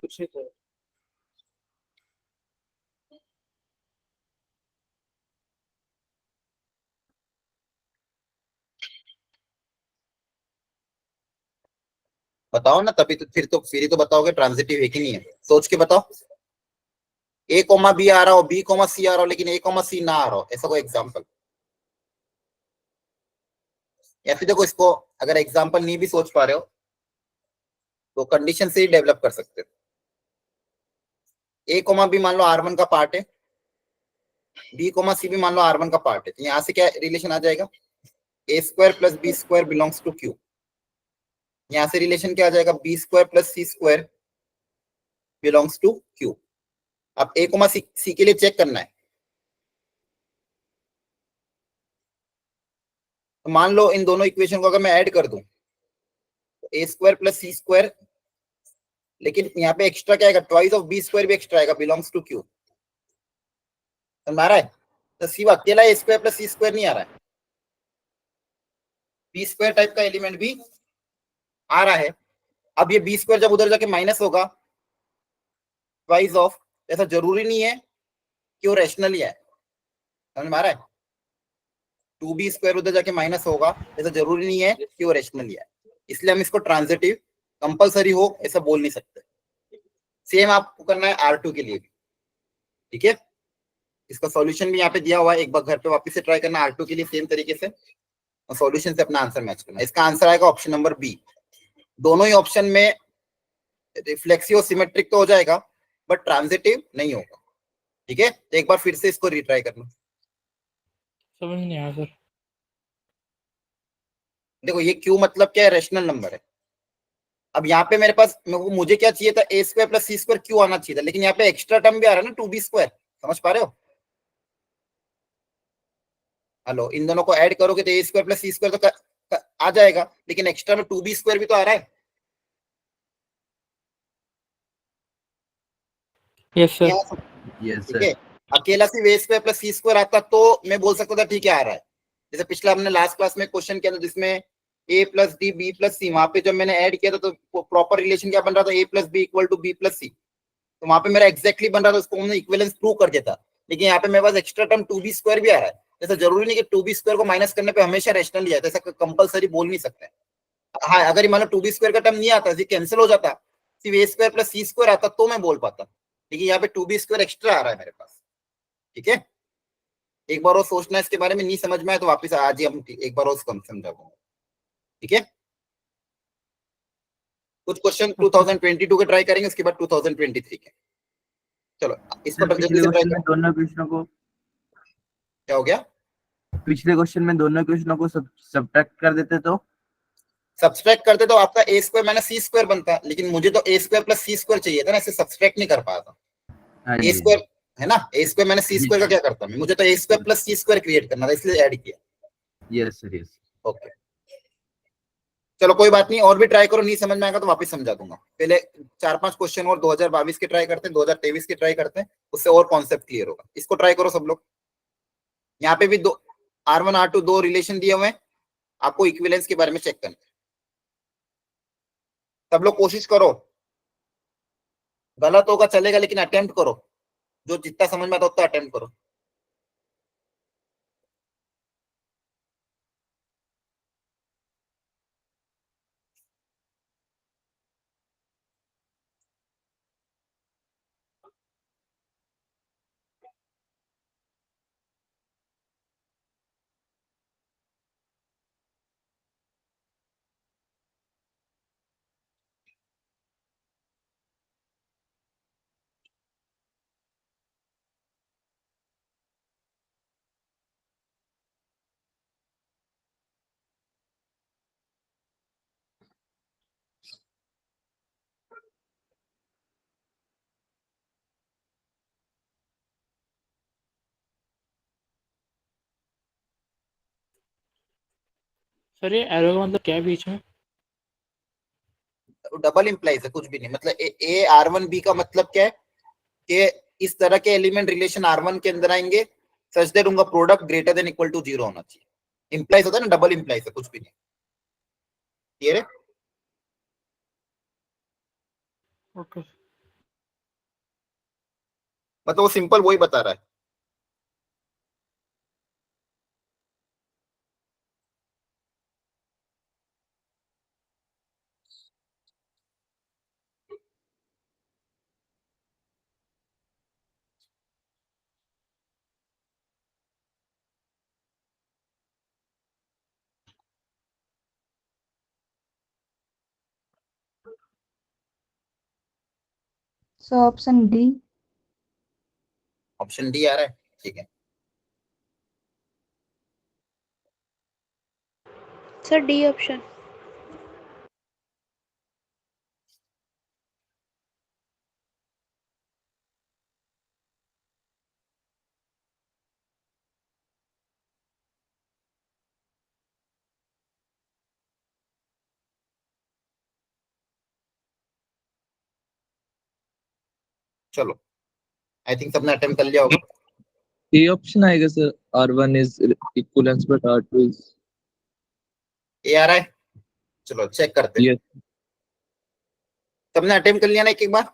कुछ नहीं सर। बताओ ना, तभी तो फिर ही तो बताओगे ट्रांजिटिव है कि नहीं है। सोच के बताओ। A कोमा B आ रहा हो, B कोमा C आ रहा हो, लेकिन A कोमा C ना आ रहा हो, ऐसा कोई एग्जांपल। या फिर देखो, इसको अगर एग्जांपल नहीं भी सोच पा रहे हो तो कंडीशन से ही डेवलप कर सकते हो। A कोमा B मान लो R1 का पार्ट है, B कोमा C भी मान लो R1 का पार्ट है, तो यहाँ से क्या रिलेशन आ जाएगा? A square plus B square belongs to Q। यहाँ से रिलेशन क्या आ जाएगा? B square plus C square belongs to Q। अब A कोमा C के लिए चेक करना है, तो मान लो इन दोनों इक्वेशन को अगर मैं ऐड कर दूं तो A square plus C square, लेकिन यहाँ पे एक्स्ट्रा क्या आएगा? ट्वाइस ऑफ B स्क्वायर भी एक्स्ट्रा आएगा, बिलोंग्स टू Q। समझ आ रहा है? तो सिर्फ अकेला A square plus C square नहीं आ रहा है, B स्क्वायर टाइप का एलिमेंट भी आ रहा है। अब ये B स्क्वायर जब उधर जाके माइनस होगा ट्वाइस ऑफ, ऐसा जरूरी नहीं है कि वो रैशनल ही है। समझ में आ रहा है? 2B स्क्वायर उधर जाके माइनस होगा, ऐसा जरूरी नहीं है कि वो रैशनल ही है, इसलिए हम इसको ट्रांजिटिव कंपलसरी हो ऐसा बोल नहीं सकते। सेम आपको करना है R2 के लिए भी, ठीक है? इसका सॉल्यूशन भी यहाँ पे दिया हुआ है, एक बार घर पे वापस से ट्राई करना R2 के लिए सेम तरीके से, और सॉल्यूशन से अपना आंसर मैच करना। इसका आंसर आएगा ऑप्शन नंबर बी। दोनों ही ऑप्शन में रिफ्लेक्सिव सिमेट्रिक तो हो जाएगा, बट ट्रांजिटिव नहीं होगा, ठीक है? तो एक बार फिर से इसको रिट्राई करना। समझ नहीं आया सर। देखो, ये क्यू मतलब क्या है? रैशनल नंबर है। अब यहाँ पे मेरे पास मुझे क्या चाहिए था? A square plus C square Q आना चाहिए था, लेकिन यहाँ पे एक्स्ट्रा टर्म भी आ रहा है ना, 2B स्क्वायर। समझ पा रहे हो? हेलो, इन दोनों को ऐड करोगे तो A square plus C square तो आ जाएगा, लेकिन एक्स्ट्रा में 2b² भी तो आ रहा है। Yes sir. यहाँ यस ठीक सर। है, अकेला सिर्फ a² प्लस c² आता तो मैं बोल सकता था ठीक है आ रहा है। जैसे पिछले हमने लास्ट क्लास में क्वेश्चन किया था जिसमें a plus d b plus c, वहां पे जब मैंने ऐड किया था तो प्रॉपर रिलेशन क्या बन रहा था, a plus b equal to b plus c, तो वहां पे मेरा एग्जैक्टली बन रहा था, उसको हमने इक्विवेलेंस प्रूव कर दिया था। लेकिन यहाँ पे मेरे पास एक्स्ट्रा टर्म 2b² भी आ रहा है। जैसे जरूरी नहीं कि 2b² को माइनस करने पे हमेशा रैशनल ही आता है, ऐसा कंपलसरी बोल नहीं सकते। हाँ, अगर मान लो 2b² का टर्म नहीं आता, कैंसिल हो जाता, सिर्फ a² प्लस c² आता तो मैं बोल पाता, लेकिन यहाँ पे 2b² एक्स्ट्रा आ रहा है मेरे पास। ठीक है, एक बार और सोचना इसके बारे में, नहीं समझ में आए तो वापस आज ही हम एक बार और समझा दूंगा। ठीक है, कुछ क्वेश्चन 2022 के ट्राई करेंगे, उसके बाद 2023 के। चलो इसको सर पिछले जल्दी से ट्राई क्वेश्चन में करो। दोनों क्वेश्चनों को, क्या हो गया? पिछले क्वेश्चन में दोनों क्वेश्चनों को सब्ट्रैक्ट कर देते तो सब्सट्रैक्ट करते तो आपका a² माइनस c² बनता, लेकिन मुझे तो a² प्लस c² चाहिए था ना, इसे सब्सट्रैक्ट नहीं कर पाता। हाँ जी a² है ना, a² माइनस c² का क्या करता मैं, मुझे तो a² प्लस c² क्रिएट करना था, इसलिए ऐड किया। Yes sir yes. ओके चलो कोई बात नहीं, और भी ट्राई करो, नहीं समझ में आएगा तो वापस समझा दूंगा। पहले 4-5 क्वेश्चन और 2022 के ट्राई करते हैं, 2023 के ट्राई करते हैं, उससे और कॉन्सेप्ट क्लियर होगा। इसको ट्राई करो सब लोग। यहाँ पे भी दो R1 R2 दो रिलेशन दिए हुए हैं, आपको इक्विवेलेंस के बारे में चेक करना है। सब लोग कोशिश करो, गलत होगा चलेगा लेकिन अटेम्प्ट करो, जो जितना समझ में आता उतना अटेम्प्ट करो। सर ये एरो का मतलब क्या है बीच में? डबल इंप्लाइज है, कुछ भी नहीं। मतलब ए R1 B का मतलब क्या है कि इस तरह के एलिमेंट रिलेशन R1 के अंदर आएंगे सच दैट उनका product greater than equal to 0 होना चाहिए। इंप्लाइज होता है ना, डबल इंप्लाइज है, कुछ भी नहीं। क्लियर है? ओके। मतलब वो सिंपल वही बता रहा है। So option D. Option D आ रहा है, ठीक है। Sir D option. चलो आई थिंक सबने अटेम्प्ट कर लिया होगा। ए ऑप्शन आएगा sir, R1 is equivalence but R2 is. A आ रहा है, चलो चेक करते हैं। यस। सबने अटेम्प्ट कर लिया ना एक बार?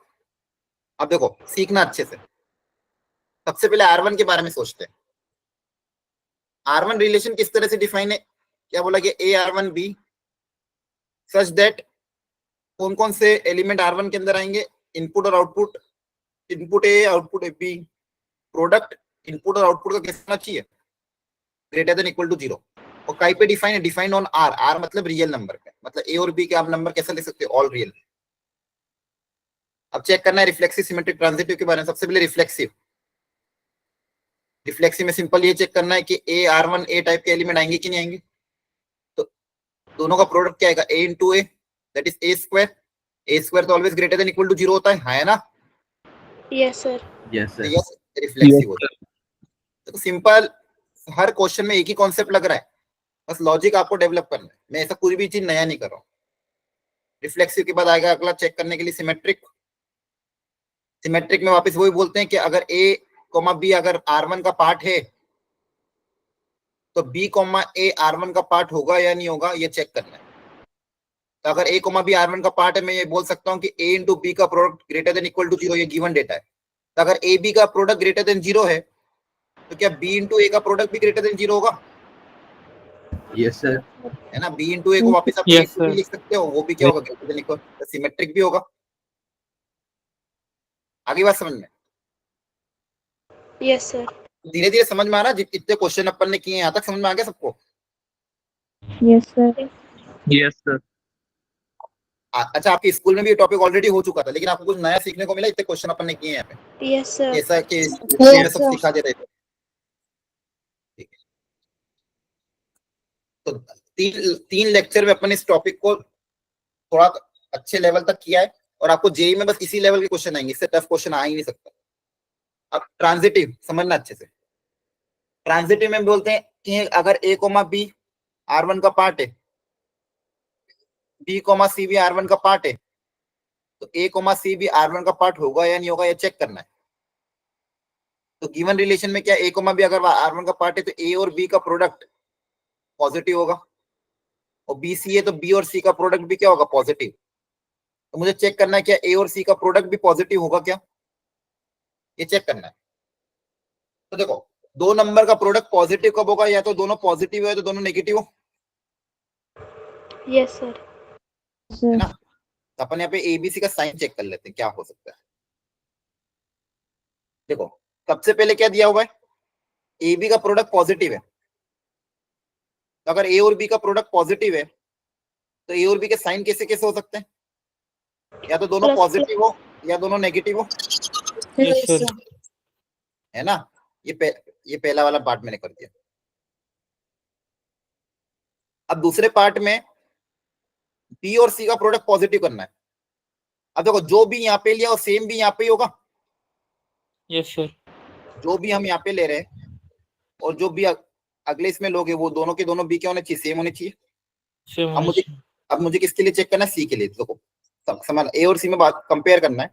अब देखो सीखना अच्छे से। सबसे पहले R1 के बारे में सोचते हैं। R1 रिलेशन किस तरह से डिफाइन है? क्या बोला कि ए R1B सच दैट कौन कौन से एलिमेंट R1 के अंदर आएंगे, इनपुट और output, input A output B, product input और आउटपुट का कैसा होना चाहिए, ग्रेटर देन इक्वल टू 0। और काई पे डिफाइन है, डिफाइंड ऑन R, R मतलब रियल नंबर पे, मतलब ए और बी के आप नंबर कैसे ले सकते हो, ऑल रियल। अब चेक करना है रिफ्लेक्सिव सिमेट्रिक ट्रांजिटिव के बारे में। सबसे पहले रिफ्लेक्सिव में सिंपल ये चेक करना है कि ए R1 ए टाइप के एलिमेंट आएंगे कि नहीं आएंगे। तो दोनों का प्रोडक्ट क्या आएगा, a into a, that is a²। a² तो always greater than equal to 0 होता है ना? Yes sir. Yes sir. Yes, reflexive होता है। तो सिंपल, हर क्वेश्चन में एक ही कॉन्सेप्ट लग रहा है, बस लॉजिक आपको डेवलप करना है, मैं ऐसा कोई भी चीज नया नहीं कर रहा हूँ। रिफ्लेक्सिव के बाद आएगा अगला चेक करने के लिए सिमेट्रिक। सिमेट्रिक में वापस वही बोलते हैं कि अगर ए कोमा बी अगर R1 का पार्ट है तो बी कोमा ए R1 का पार्ट होगा या नहीं होगा, ये चेक करना है। तो अगर ए कोमा बी R1 का पार्ट है, मैं ये बोल सकता हूँ कि ए इंटू बी का product greater than equal to 0, ये गिवन डेटा है। तो अगर ए बी का प्रोडक्ट ग्रेटर देन 0 है तो क्या बी इंटू ए का प्रोडक्ट भी ग्रेटर देन 0 होगा? Yes sir. है ना, बी इंटू ए को वापस आप Yes, A to B sir. लिख सकते हो, वो भी क्या होगा, ग्रेटर देन इक्वल, तो सिमेट्रिक भी होगा। आगे बात समझ में? Yes sir. धीरे धीरे समझ में आ रहा है? जितने क्वेश्चन अपन ने किए यहाँ तक समझ में आ गया सबको? Yes, sir. Yes, sir. अच्छा, आपके स्कूल में भी ये टॉपिक ऑलरेडी हो चुका था, लेकिन आपको कुछ नया सीखने को मिला? इतने क्वेश्चन अपन ने किए हैं यहाँ पे, यस सर। ऐसा कि इसमें सब सिखा दे रहे थे। ठीक है, तो तीन लेक्चर में अपन इस टॉपिक को थोड़ा अच्छे लेवल तक किया है, और आपको जेई में बस इसी लेवल के क्वेश्चन आएंगे, इससे टफ क्वेश्चन आ ही नहीं सकता। अब ट्रांजिटिव समझना अच्छे से। ट्रांजिटिव में बोलते हैं कि अगर ए कोमा बी R1 का पार्ट है, बी कोमा सी भी R1 का पार्ट है, तो ए कोमा सी भी R1 का पार्ट होगा या नहीं होगा, ये चेक करना है। तो गिवन रिलेशन में क्या ए कोमा बी अगर R1 का पार्ट है तो ए और बी का प्रोडक्ट पॉजिटिव होगा, और बी सी है तो बी और सी का प्रोडक्ट भी क्या होगा, पॉजिटिव। तो मुझे चेक करना है क्या ए और सी का प्रोडक्ट भी पॉजिटिव होगा क्या, ये चेक करना है। तो देखो, दो नंबर का प्रोडक्ट पॉजिटिव कब होगा, या तो दोनों पॉजिटिव है तो दोनों नेगेटिव हो, यस सर। है Sir. ना। तो अपन यहाँ पे एबीसी का साइन चेक कर लेते हैं क्या हो सकता है। देखो, सबसे पहले क्या दिया हुआ है, ए बी का प्रोडक्ट पॉजिटिव है। तो अगर ए और बी का प्रोडक्ट पॉजिटिव है तो ए और बी के साइन कैसे कैसे हो सकते हैं, या तो दोनों Plus, पॉजिटिव हो या दोनों नेगेटिव हो, यस सर। है ना। ये पहला वाला पार्ट मैंने कर दिया। अब दूसरे पार्ट में बी और सी का प्रोडक्ट पॉजिटिव करना है। अब देखो, जो भी यहाँ पे लिया और सेम भी यहाँ पे ही होगा, यस सर। जो भी हम यहाँ पे ले रहे हैं और जो भी अगले इसमें लोग हैं, वो दोनों के दोनों बी क्या होने चाहिए, सेम होने चाहिए। सेम अब मुझे किसके लिए चेक करना है, सी के लिए। देखो, समझ, ए और सी में बात कंपेयर करना है।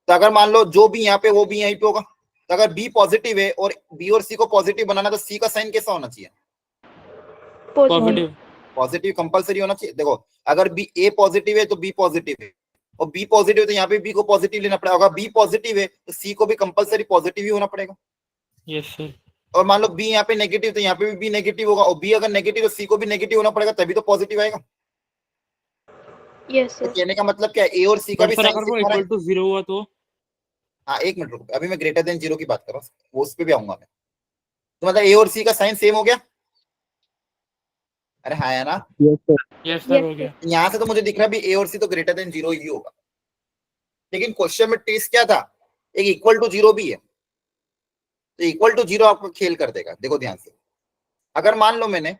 तो अगर मान लो जो भी यहाँ पे वो भी यहीं पे होगा, तो अगर बी पॉजिटिव है और बी और सी को पॉजिटिव बनाना, तो सी का साइन कैसा होना चाहिए, पॉजिटिव। पॉजिटिव कंपलसरी होना चाहिए। देखो, अगर बी ए पॉजिटिव है तो बी पॉजिटिव है, और बी पॉजिटिव है तो यहाँ पे बी को पॉजिटिव लेना पड़ेगा। अगर बी पॉजिटिव है तो सी को भी कंपलसरी पॉजिटिव ही होना पड़ेगा। Yes sir. और मान लो बी यहाँ पे नेगेटिव, तो यहाँ पे भी बी नेगेटिव होगा, और बी अगर नेगेटिव तो सी को भी नेगेटिव होना पड़ेगा, तभी तो पॉजिटिव आएगा। यस तो सर। कहने का मतलब क्या है, ए और सी का भी सर साइन अगर वो सेम हो रहा है। इक्वल टू 0 हुआ तो? हाँ, एक मिनट रुको, अभी मैं ग्रेटर देन 0 की बात कर रहा हूँ, वो उस पे भी आऊंगा मैं। तो मतलब ए और सी का साइन सेम हो गया, अरे हाँ, है ना। Yes, sir. यस सर, हो गया। यहाँ से तो मुझे दिख रहा है भी ए और सी तो ग्रेटर देन 0 ही होगा, लेकिन क्वेश्चन में टेस्ट क्या था, एक इक्वल टू 0 भी है। तो इक्वल टू 0 आपको खेल कर देगा। देखो ध्यान से, अगर मान लो मैंने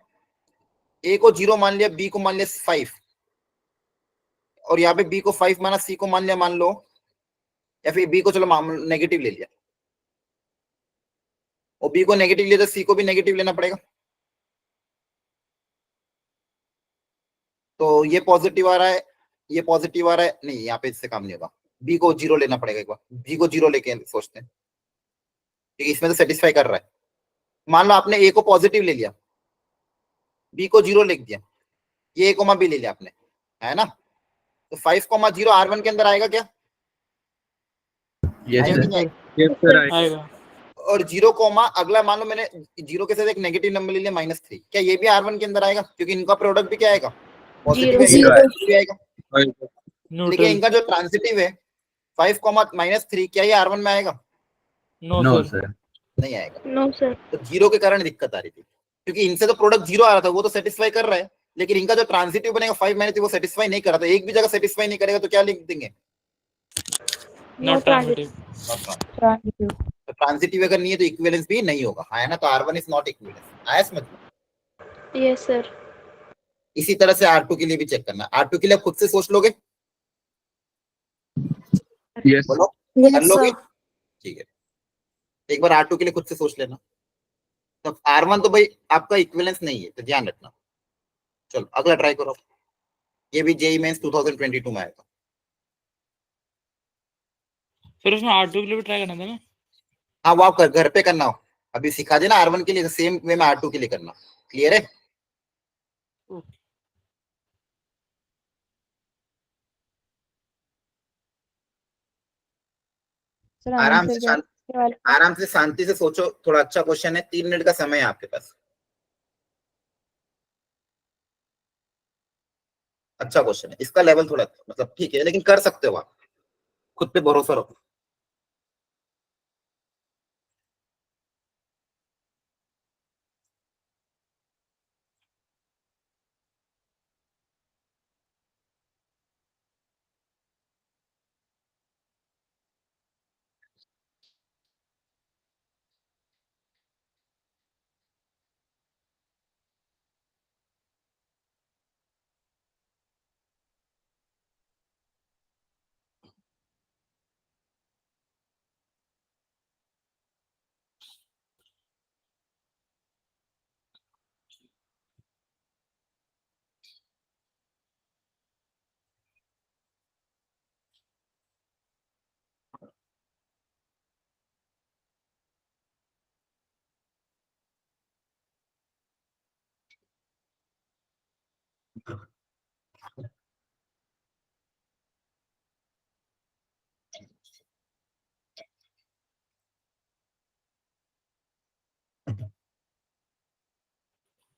ए को 0 मान लिया, बी को मान लिया 5, और यहाँ पे बी को 5 माना, सी को मान लिया, मान लो, या फिर बी को चलो नेगेटिव ले लिया, और बी को नेगेटिव लिया तो सी को भी नेगेटिव लेना पड़ेगा। तो ये पॉजिटिव आ रहा है, ये पॉजिटिव आ रहा है, नहीं यहाँ पे इससे काम नहीं होगा, बी को 0 लेना पड़ेगा। एक बार बी को 0 लेके सोचते हैं, ठीक है, इसमें तो सेटिस्फाई कर रहा है। मान लो आपने ए को पॉजिटिव ले लिया, बी को 0 लिख दिया, ये ए कोमा बी ले लिया आपने, है ना। तो 5,0 R1 के अंदर आएगा क्या, यस आएगा कि सर। नहीं आएगा? Yes, sir. I आएगा। और 0 कोमा अगला, मान लो मैंने 0 के साथ एक नेगेटिव नंबर ले लिया -3, क्या ये भी R1 के अंदर आएगा, क्योंकि इनका प्रोडक्ट भी क्या आएगा, पॉजिटिव Zero. भी आएगा। लेकिन न्यूट्रल। इनका जो ट्रांजिटिव है 5,-3, क्या ये R1 में आएगा, नो नो सर। सर। नहीं आएगा। No sir. तो 0 के कारण दिक्कत आ रही थी, क्योंकि इनसे तो प्रोडक्ट 0 आ रहा था, वो तो सेटिस्फाई कर रहा है, लेकिन इनका जो ट्रांजिटिव बनेगा 5-3 वो सेटिस्फाई नहीं कर रहा था। एक भी जगह सेटिस्फाई नहीं करेगा तो क्या लिख देंगे, नॉट ट्रांजिटिव। Transitive. तो ट्रांजिटिव अगर नहीं है तो इक्विवेलेंस भी नहीं होगा, है ना। तो R1 इज नॉट इक्विवेलेंस, आया समझ में। Yes sir. इसी तरह से R2 के लिए भी चेक करना। R2 के लिए खुद से सोच लोगे, Yes. बोलो, कर लोगे, ठीक है। एक बार R2 के लिए खुद से सोच लेना। तो R1 तो भाई आपका इक्विवेलेंस नहीं है, तो ध्यान रखना। चलो अगला ट्राई करो। ये भी जेई मेंस 2022 में आया था। फिर उसमें R2 के लिए भी ट्राई करना था ना? हाँ वो आप घर पे करना हो, अभी सिखा देना R1 के लिए, सेम वे में R2 के लिए करना। क्लियर है? सर आराम आंसर से क्या इसके वाले का? आराम से शांति से सोचो, थोड़ा अच्छा क्वेश्चन है, 3 मिनट का समय है आपके पास। अच्छा क्वेश्चन है, इसका लेवल थोड़ा मतलब ठीक है, लेकिन कर सकते हो आप, खुद पे भरोसा रखो।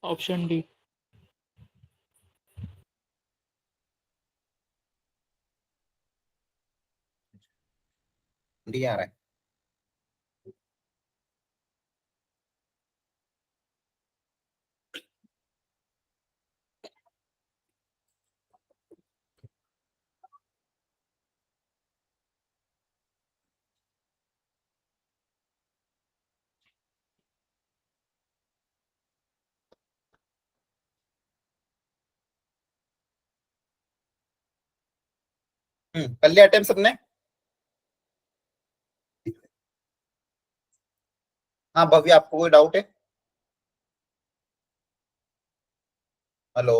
Option D. डी आ रहा है। कर लिया अटेम्प्ट सबने? हाँ भव्य, आपको कोई डाउट है? हेलो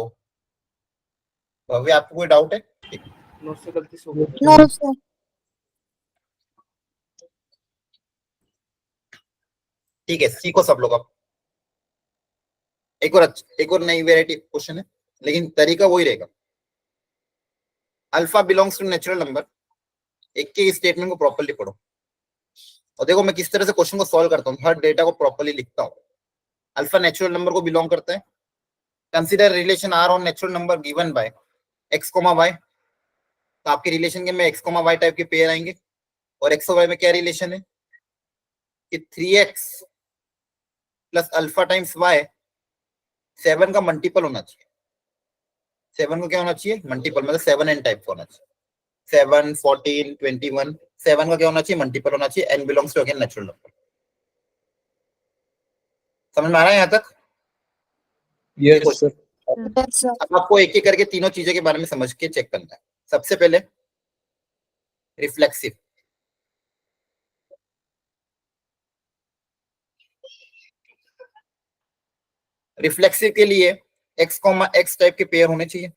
भव्य, आपको कोई डाउट है? मुझसे गलती से हो गई। No sir. ठीक है, सीखो सब लोग अब। एक और नई वेराइटी क्वेश्चन है, लेकिन तरीका वही रहेगा। Alpha belongs to natural number, एक के स्टेटमेंट को प्रॉपर्ली पढ़ो। और देखो मैं किस तरह से क्वेश्चन को सॉल्व करता हूँ, हर डेटा को प्रॉपर्ली लिखता हूँ। अल्फा नेचुरल नंबर को बिलोंग करता है। Consider relation R on natural number given by x comma y. तो आपके रिलेशन के में एक्स कोमा वाई टाइप के पेयर आएंगे, और एक्स और वाई में क्या रिलेशन है कि 3x plus alpha times Y 7 का मल्टीपल होना चाहिए। 7 को क्या होना चाहिए? मल्टीपल, मतलब 7n टाइप का होना चाहिए। 7, 14, 21, 7 का क्या होना चाहिए? मल्टीपल होना चाहिए। n belongs to again natural number. समझ में आ रहा है यहाँ तक? ये Yes, sir. क्वेश्चन अब आपको एक एक करके तीनों चीजों के बारे में समझ के चेक करना है। सबसे पहले रिफ्लेक्सिव। रिफ्लेक्सिव के लिए x, x टाइप के पेयर होने चाहिए।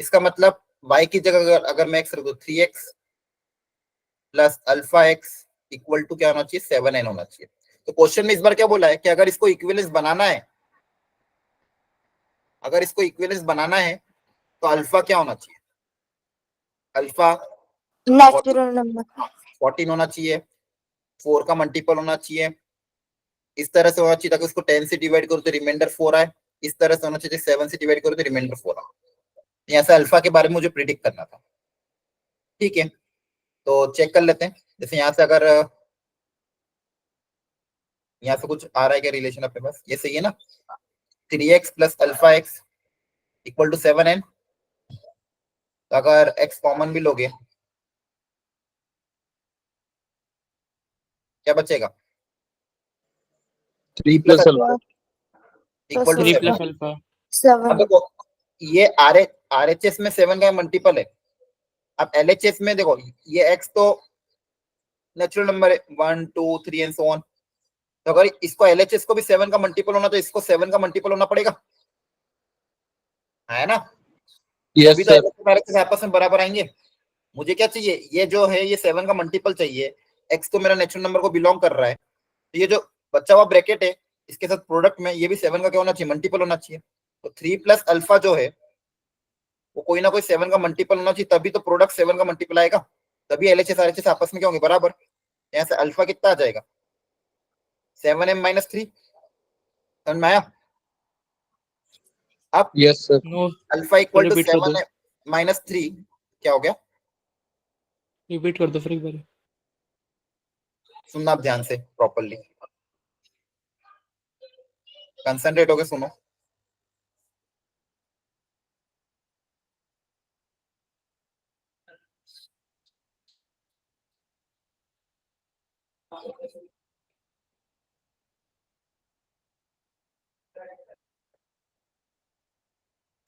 इसका मतलब y की जगह अगर मैं x रख दूं 3x plus alpha x equal to क्या होना चाहिए? 7n होना चाहिए। तो क्वेश्चन में इस बार क्या बोला है कि अगर इसको इक्विवेलेंस बनाना है, तो अल्फा क्या होना चाहिए? अल्फा नेचुरल नंबर 14 होना चाहिए, 4 का मल्टीपल होना चाहिए, इस तरह से होना चाहिए ताकि उसको 10 से डिवाइड करो तो रिमाइंडर 4 आए, इस तरह से होना चाहिए 7 से डिवाइड करो तो रिमाइंडर 4 आए। यहाँ से अल्फा के बारे में मुझे प्रिडिक्ट करना था। ठीक है, तो चेक कर लेते हैं। जैसे यहाँ से अगर यहाँ से कुछ आ रहा है क्या रिलेशन अपने पास? ये सही है ना? 3x plus alpha x equal to 7n। तो अगर x कॉमन भी लोगे क्या बचेगा? 3 plus alpha. Equal to 3 7। Plus alpha. अब देखो ये RHS में 7 का मल्टीपल है। अब LHS में देखो ये x तो नेचुरल नंबर है, 1, 2, 3 एंड सो ऑन। तो अगर इसको LHS को भी 7 का मल्टीपल होना तो इसको 7 का मल्टीपल होना पड़ेगा, है ना? Yes, अभी तो sir. LHS और RHS आपस में बराबर आएंगे। मुझे क्या चाहिए, ये जो है ये 7 का मल्टीपल चाहिए। x तो मेरा नेचुरल नंबर को बिलोंग कर रहा है, तो ये जो बचा हुआ ब्रैकेट है इसके साथ प्रोडक्ट में ये भी 7 का क्या होना चाहिए, मल्टीपल होना चाहिए। तो 3 प्लस अल्फा जो है वो कोई ना कोई 7 का मल्टीपल होना चाहिए, तभी तो प्रोडक्ट 7 का मल्टीपल आएगा, तभी LHS RHS आपस में क्या होंगे, बराबर। यहाँ से अल्फा कितना आ जाएगा, 7m-3, समझ में आया? अब Yes, sir. No alpha equal to repeat कर दो 7m-3 क्या हो गया, रिपीट कर दो फिर एक बार। सुनना आप ध्यान से प्रॉपरली, कंसंट्रेट होके सुनो।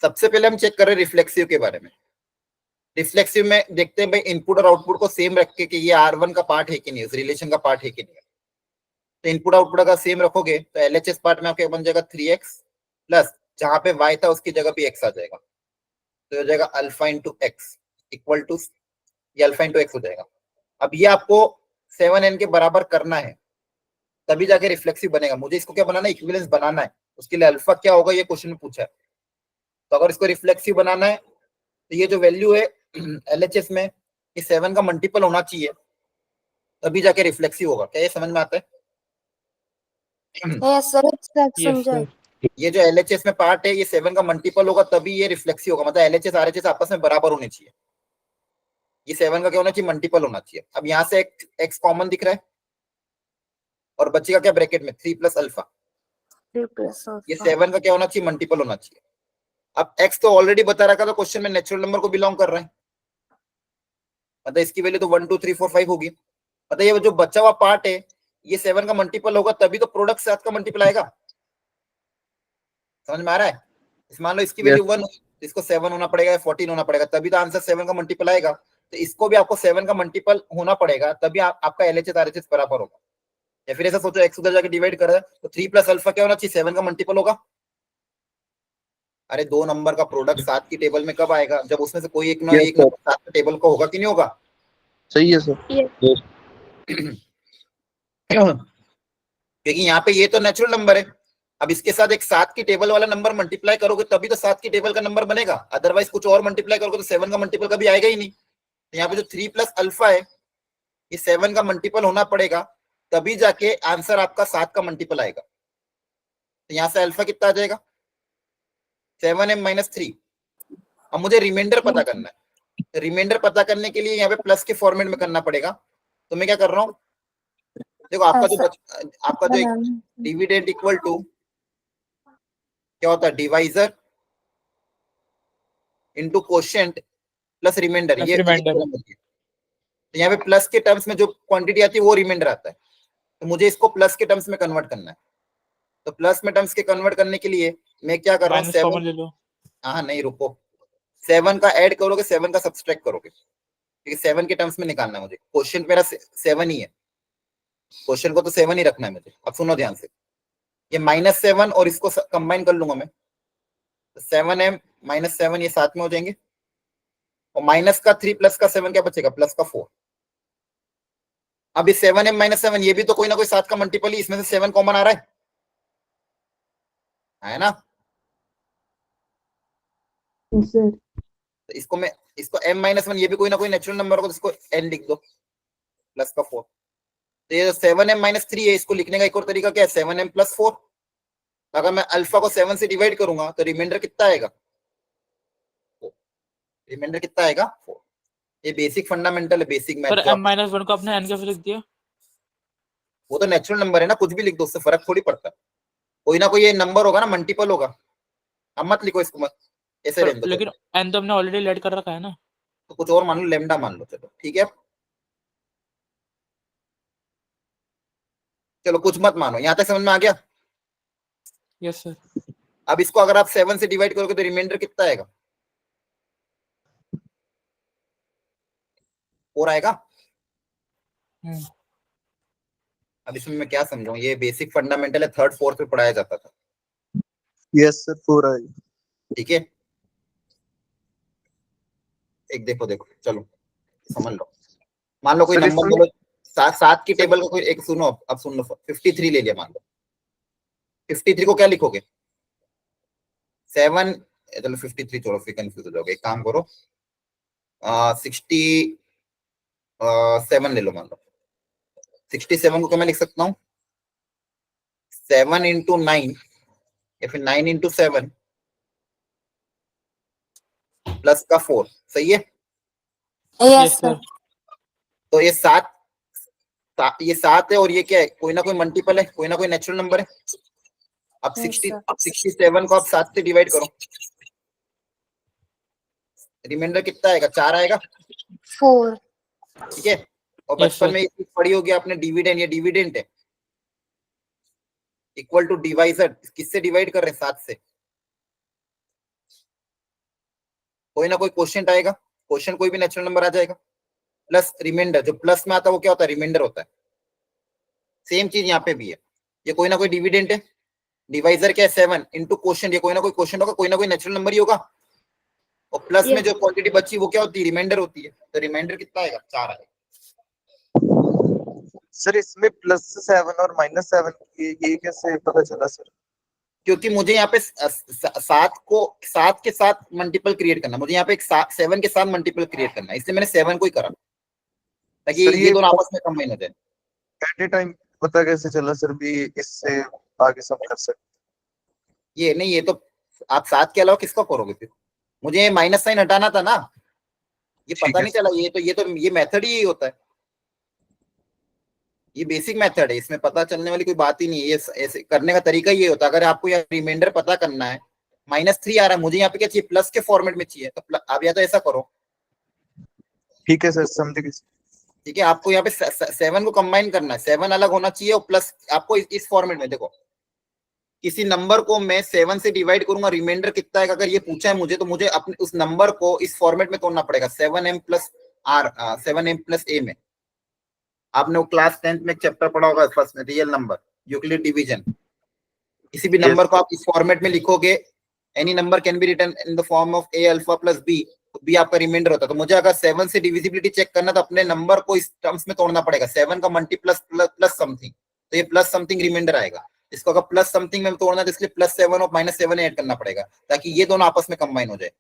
सबसे पहले हम चेक कर रहे हैं रिफ्लेक्सिव के बारे में। रिफ्लेक्सिव में देखते हैं भाई इनपुट और आउटपुट को सेम रख के कि ये R1 का पार्ट है कि नहीं, उस रिलेशन का पार्ट है कि नहीं। तो इनपुट आउटपुट अगर सेम रखोगे तो LHS पार्ट में आपके बन जाएगा 3x प्लस जहां पे y था उसकी जगह पे x आ जाएगा, तो हो जाएगा alpha into x equal to, ये अल्फा इंटू एक्स हो जाएगा। अब ये आपको 7n के बराबर करना है तभी जाके रिफ्लेक्सिव बनेगा। मुझे इसको क्या बनाना है, इक्विवेलेंस बनाना है, उसके लिए अल्फा क्या होगा ये क्वेश्चन में पूछा है। तो अगर इसको रिफ्लेक्सिव बनाना है तो ये जो वैल्यू है LHS में ये 7 का मल्टीपल होना चाहिए तभी जाके रिफ्लेक्सिव होगा। क्या ये समझ में आता है? यस सर यस समझा। सर। ये जो LHS में पार्ट है ये 7 का मल्टीपल होगा तभी ये रिफ्लेक्सिव होगा, मतलब LHS RHS आपस में बराबर होने चाहिए। ये 7 का क्या होना चाहिए, मल्टीपल होना चाहिए। अब यहाँ से x कॉमन दिख रहा है और बचेगा क्या ब्रैकेट में 3 प्लस अल्फा, ये 7 का क्या होना चाहिए, मल्टीपल होना चाहिए। अब x तो ऑलरेडी बता रखा था क्वेश्चन में नेचुरल नंबर को बिलोंग कर रहा है, मतलब इसकी वैल्यू तो 1 2 3 4 5 होगी। मतलब ये जो बचा हुआ पार्ट है ये 7 का मल्टीपल होगा तभी तो प्रोडक्ट 7 का मल्टीपल आएगा। समझ में आ रहा है? इस मान लो इसकी वैल्यू 1 तो इसको 7 होना पड़ेगा, 14 होना पड़ेगा, तभी तो आंसर 7 का मल्टीपल आएगा। तो इसको भी आपको 7 का मल्टीपल होना पड़ेगा तभी आपका LHS RHS बराबर होगा। या फिर ऐसा सोचो x उधर जाके डिवाइड कर रहा है तो 3 प्लस अल्फा क्या होना चाहिए, 7 का मल्टीपल होगा। अरे 2 नंबर का प्रोडक्ट 7 की टेबल में कब आएगा, जब उसमें से कोई एक ना Yes, एक sir. नंबर 7 की टेबल का होगा कि नहीं होगा। सही है सर। Yes. क्योंकि यहाँ पे ये तो नेचुरल नंबर है, अब इसके साथ एक 7 की टेबल वाला नंबर मल्टीप्लाई करोगे तभी तो 7 की टेबल का नंबर बनेगा, अदरवाइज कुछ और मल्टीप्लाई करोगे तो 7 का मल्टीपल कभी आएगा ही नहीं। तो यहाँ पे जो 3 प्लस अल्फा है ये 7 का मल्टीपल होना पड़ेगा तभी जाके आंसर आपका 7 का मल्टीपल आएगा। तो यहाँ से अल्फा कितना आ जाएगा, 7m-3। अब मुझे रिमाइंडर पता करना है, रिमाइंडर पता करने के लिए यहाँ पे प्लस के फॉर्मेट में करना पड़ेगा। तो मैं क्या कर रहा हूँ, देखो आपका जो डिविडेंड इक्वल टू क्या होता है, divisor into quotient plus remainder. ये तो यहाँ पे प्लस के टर्म्स में जो क्वांटिटी आती है वो रिमाइंडर आता है, तो मुझे इसको प्लस के टर्म्स में कन्वर्ट करना है। तो प्लस में टर्म्स के कन्वर्ट करने के लिए मैं क्या कर रहा हूँ, 7 ले लो। हाँ नहीं रुको, 7 का ऐड करोगे 7 का सब्सट्रैक्ट करोगे, क्योंकि 7 के टर्म्स में निकालना है मुझे। क्वेश्चन मेरा 7 ही है, क्वेश्चन को तो 7 ही रखना है मुझे। अब सुनो ध्यान से, ये -7 और इसको कंबाइन कर लूंगा मैं, 7m-7 ये साथ में हो जाएंगे, और माइनस का 3 प्लस का 7 क्या बचेगा, प्लस का 4। अब इस 7m-7 ये भी तो कोई ना कोई 7 का मल्टीपल ही, इसमें से 7 कॉमन आ रहा है ना? सर तो इसको m-1 ये भी कोई ना कोई नेचुरल नंबर होगा, तो इसको n लिख दो प्लस का 4। तो ये 7m-3 है, इसको लिखने का एक और तरीका क्या है, 7m+4। अगर मैं अल्फा को 7 से डिवाइड करूंगा तो रिमाइंडर कितना आएगा, रिमाइंडर कितना आएगा 4। ये बेसिक फंडामेंटल है, बेसिक मैथ। पर m-1 को आपने n कैसे लिख दिया? वो तो नेचुरल नंबर है ना, कुछ भी लिख दो, उससे फर्क थोड़ी पड़ता है। कोई ना कोई ये नंबर होगा ना, मल्टीपल होगा। अब मत लिखो इसको, मत ऐसे रहने दो। लेकिन n तो हमने ऑलरेडी लेट कर रखा है ना, तो कुछ और मान लो, लेमडा मान लो, चलो ठीक है। चलो कुछ मत मानो, यहाँ तक समझ में आ गया। Yes sir. अब इसको अगर आप 7 से डिवाइड करोगे तो रिमाइंडर कितना आएगा, 4 आएगा। अब इसमें मैं क्या समझाऊं, ये बेसिक फंडामेंटल है, थर्ड फोर्थ में पढ़ाया जाता था। Yes, sir. 4 आएगा. ठीक है, एक देखो देखो चलो समझ लो। मान लो कोई सर, नंबर इसमें- बोलो, सात की सर- टेबल का कोई एक, सुनो अब सुन लो, 53 ले लिया मान लो। 53 को क्या लिखोगे, 7, चलो 53 छोड़ो फिर कंफ्यूज हो जाओगे, एक काम करो 67 ले लो मान लो। 67 को क्या मैं लिख सकता हूँ, 7 into 9 या फिर 9 into 7 प्लस का 4, सही है। Yes sir. तो ये 7 है और ये क्या है, कोई ना कोई मल्टीपल है, कोई ना कोई नेचुरल नंबर है। अब Yes, sir. 67 को आप 7 से डिवाइड करो, रिमाइंडर कितना आएगा, 4 आएगा। 4. ठीक है, और Yes, बचपन sir. में ये चीज पढ़ी होगी आपने, डिविडेंड, ये डिविडेंड है इक्वल टू डिवाइजर, किससे डिवाइड कर रहे हैं, 7 से। कोई ना कोई क्वेश्चन आएगा, क्वेश्चन कोई भी नेचुरल नंबर आ जाएगा, प्लस रिमाइंडर, जो प्लस में आता है वो क्या होता है, रिमाइंडर होता है। सेम चीज यहाँ पे भी है, ये कोई ना कोई डिविडेंड है, डिवाइजर क्या है 7 इंटू क्वेश्चन, ये कोई ना कोई क्वेश्चन होगा, कोई ना कोई नेचुरल नंबर ही होगा, और प्लस में Yes. जो क्वांटिटी बची वो क्या होती है, रिमाइंडर होती है। तो रिमाइंडर कितना आएगा, 4 आएगा। सर इसमें +7 और -7 ये कैसे पता चला सर? क्योंकि मुझे यहाँ पे 7 के साथ मल्टीपल क्रिएट करना, मुझे यहाँ पे 7 के साथ मल्टीपल क्रिएट करना है, इसलिए मैंने 7 को ही करा, ताकि सर ये दोनों आपस में कंबाइन हो जाए। एट ए टाइम पता कैसे चला सर भी इससे आगे सम कर सकते? ये नहीं, ये तो आप 7 के अलावा किसका करोगे फिर, मुझे माइनस साइन हटाना था ना, ये ठीक पता है नहीं चला, ये मेथड ही होता है, ये बेसिक मेथड है, इसमें पता चलने वाली कोई बात ही नहीं है, ये ऐसे करने का तरीका ये होता है। अगर आपको यहाँ रिमाइंडर पता करना है, -3 आ रहा है, मुझे यहाँ पे क्या चाहिए, प्लस के फॉर्मेट में चाहिए, तो आप या तो ऐसा करो, ठीक है सर, समझ गए। ठीक है, आपको यहाँ पे 7 को कंबाइन करना है, 7 अलग होना चाहिए और प्लस आपको इस फॉर्मेट में देखो, किसी नंबर को मैं 7 से डिवाइड करूंगा, रिमाइंडर कितना है अगर ये पूछा है मुझे, तो मुझे अपने उस नंबर को इस फॉर्मेट में तोड़ना पड़ेगा, 7m+r, 7m+a में। आपने वो क्लास 10th में एक चैप्टर पढ़ा होगा फर्स्ट में, रियल नंबर, यूक्लिड डिवीजन। किसी भी नंबर को आप इस फॉर्मेट में लिखोगे, any number can be written in the form of a alpha plus b, तो b आपका रिमाइंडर होता है। तो मुझे अगर 7 से डिविजिबिलिटी चेक करना, तो अपने नंबर को इस टर्म्स में तोड़ना पड़ेगा, 7 का मल्टी प्लस समथिंग, तो ये प्लस समथिंग रिमाइंडर आएगा। इसको अगर प्लस समथिंग में तोड़ना है, तो इसलिए +7 और -7 ऐड करना पड़ेगा, ताकि ये दोनों आपस में कंबाइन हो जाए।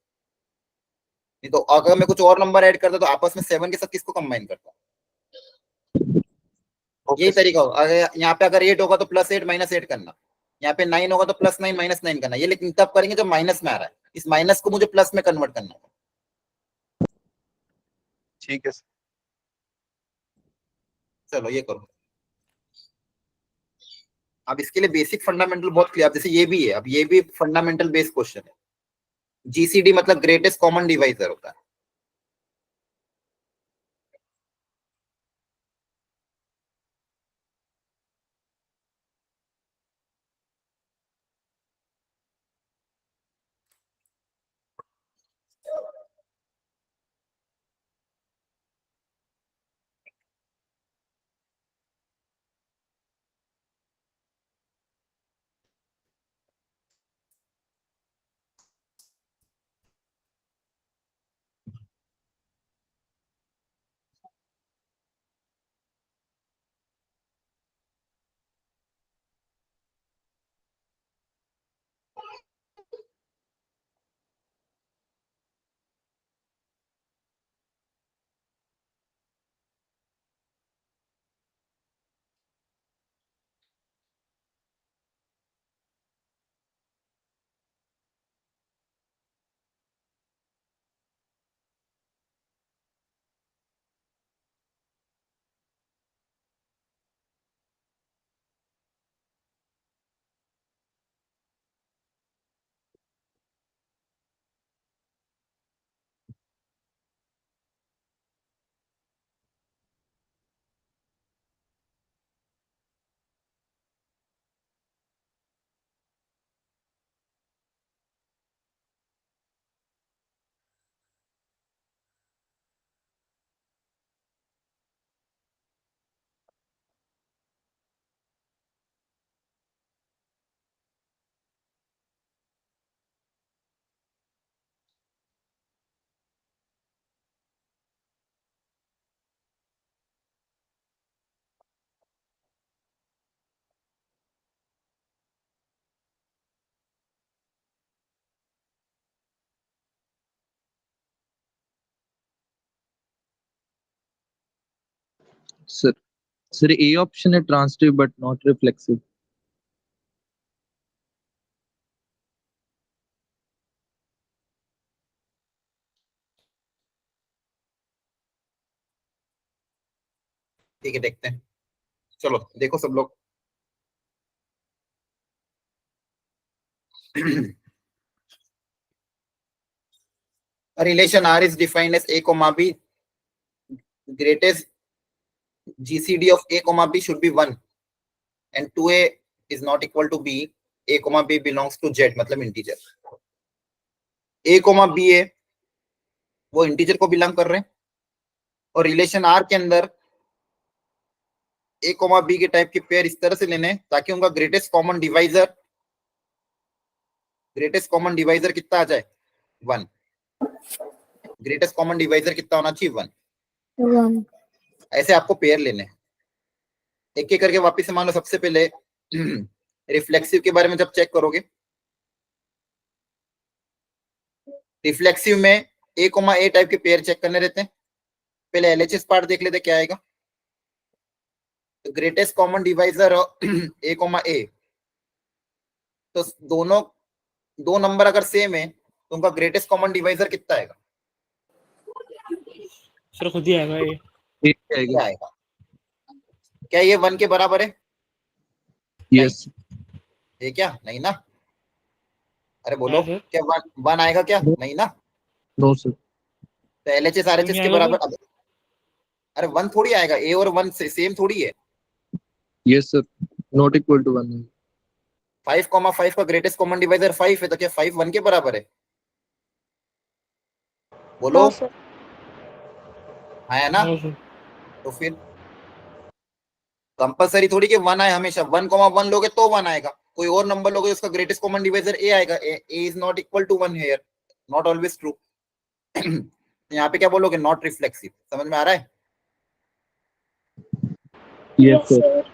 नहीं तो अगर मैं कुछ और नंबर ऐड करता, तो आपस में 7 के साथ किसको कंबाइन करता, यही तरीका होगा। अगर यहाँ पे अगर 8 होगा तो +8 -8 करना, यहाँ पे 9 होगा तो +9 -9 करना, ये लेकिन तब करेंगे जब माइनस में आ रहा है, इस माइनस को मुझे प्लस में कन्वर्ट करना है। ठीक है सर। चलो ये करो। अब इसके लिए बेसिक फंडामेंटल बहुत क्लियर, जैसे ये भी है, अब ये भी फंडामेंटल बेस्ड क्वेश्चन है। जीसीडी मतलब ग्रेटेस्ट कॉमन डिवाइजर होता है। Sir, sir, A option is transitive but not reflexive. ठीक है, देखते हैं। चलो देखो सब लोग। A relation R is defined as A comma B. Greatest GCD of A comma B should be 1 and 2A is not equal to B. A comma B belongs to Z, मतलब integer. A comma B है वो integer को belong कर रहे हैं, और relation R के अंदर A comma B के टाइप के पेयर इस तरह से लेने हैं ताकि उनका ग्रेटेस्ट कॉमन डिवाइजर कितना आ जाए, 1। ग्रेटेस्ट कॉमन डिवाइजर कितना होना चाहिए, 1। 1. ऐसे आपको पेयर लेने हैं। एक एक करके वापस से मान लो। सबसे पहले रिफ्लेक्सिव के बारे में जब चेक करोगे, रिफ्लेक्सिव में A, A टाइप के पेयर चेक करने रहते हैं। पहले LHS पार्ट देख लेते क्या आएगा। तो greatest common divisor A, A, तो दोनों दो नंबर अगर सेम है तो उनका ग्रेटेस्ट कॉमन डिवाइजर कितना आएगा, सर खुद ही आएगा ये। A क्या आएगा। आएगा? क्या ये 1 के बराबर है? Yes. ये क्या नहीं ना? अरे बोलो, हाँ, सर। क्या 1 आएगा क्या? नहीं ना। No, sir. तो LHS RHS के नहीं बराबर। आएगा अरे 1 थोड़ी आएगा, A और 1 सेम थोड़ी है। Yes, sir. Not equal to 1. 5,5 का ग्रेटेस्ट कॉमन डिवाइजर 5 है, तो क्या 5 1 के बराबर है? बोलो। No sir. हाँ है ना? No sir. तो फिर कंपलसरी थोड़ी कि 1 आए हमेशा। 1,1 लोगे तो 1 आएगा। कोई और नंबर लोगे उसका ग्रेटेस्ट कॉमन डिवाइजर A आएगा। A is not equal to 1 here, not always true. यहाँ पे क्या बोलोगे, नॉट रिफ्लेक्सिव। समझ में आ रहा है? Yes, sir. Sir.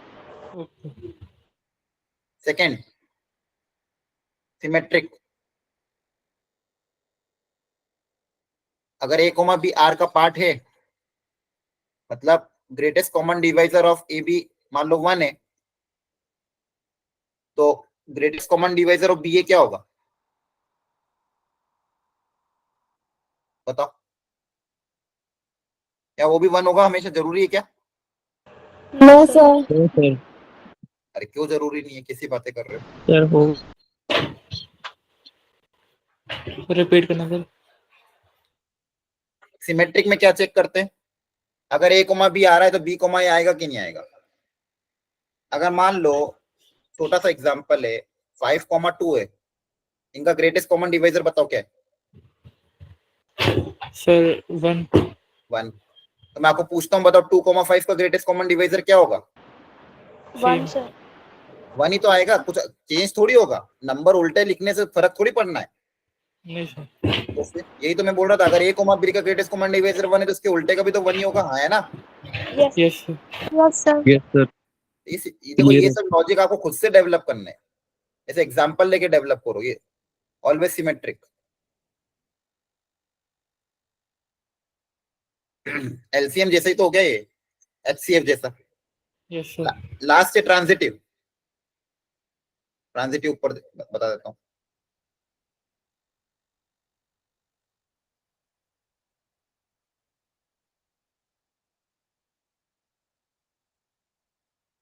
Okay. Second, symmetric. अगर A, B R का पार्ट है, मतलब greatest common divisor of a b मान लो 1 है, तो greatest common divisor of b a क्या होगा, बताओ? क्या वो भी 1 होगा हमेशा? जरूरी है क्या? No, sir. No, sir. अरे क्यों जरूरी नहीं है, कैसी बातें कर रहे हो? Sir, हो रिपीट करना सर। सिमेट्रिक में क्या चेक करते हैं? अगर A, B आ रहा है तो B, A आएगा कि नहीं आएगा? अगर मान लो छोटा सा एग्जांपल है, 5,2 है, इनका ग्रेटेस्ट कॉमन डिवाइजर बताओ क्या है? सर 1। 1। तो मैं आपको पूछता हूँ, बताओ 2,5 का ग्रेटेस्ट कॉमन डिवाइजर क्या होगा? 1 सर। 1 ही तो आएगा, कुछ चेंज थोड़ी होगा। नंबर उल्टे लिखने से फर्क थोड़ी पड़ना है। नहीं सर। तो फिर यही तो मैं बोल रहा था, अगर A, B का ग्रेटेस्ट कॉमन डिवाइजर 1 है तो उसके उल्टे का भी तो 1 ही होगा। हाँ है ना? Yes sir. Yes sir. Yes, sir. देखो ये सब लॉजिक आपको खुद से डेवलप करना है, ऐसे एग्जांपल लेके डेवलप करो। ये ऑलवेज सिमेट्रिक। एलसीएम जैसा ही तो हो गया ये, एचसीएफ जैसा। Yes sir. लास्ट है ट्रांजिटिव। ट्रांजिटिव ऊपर बता देता हूँ।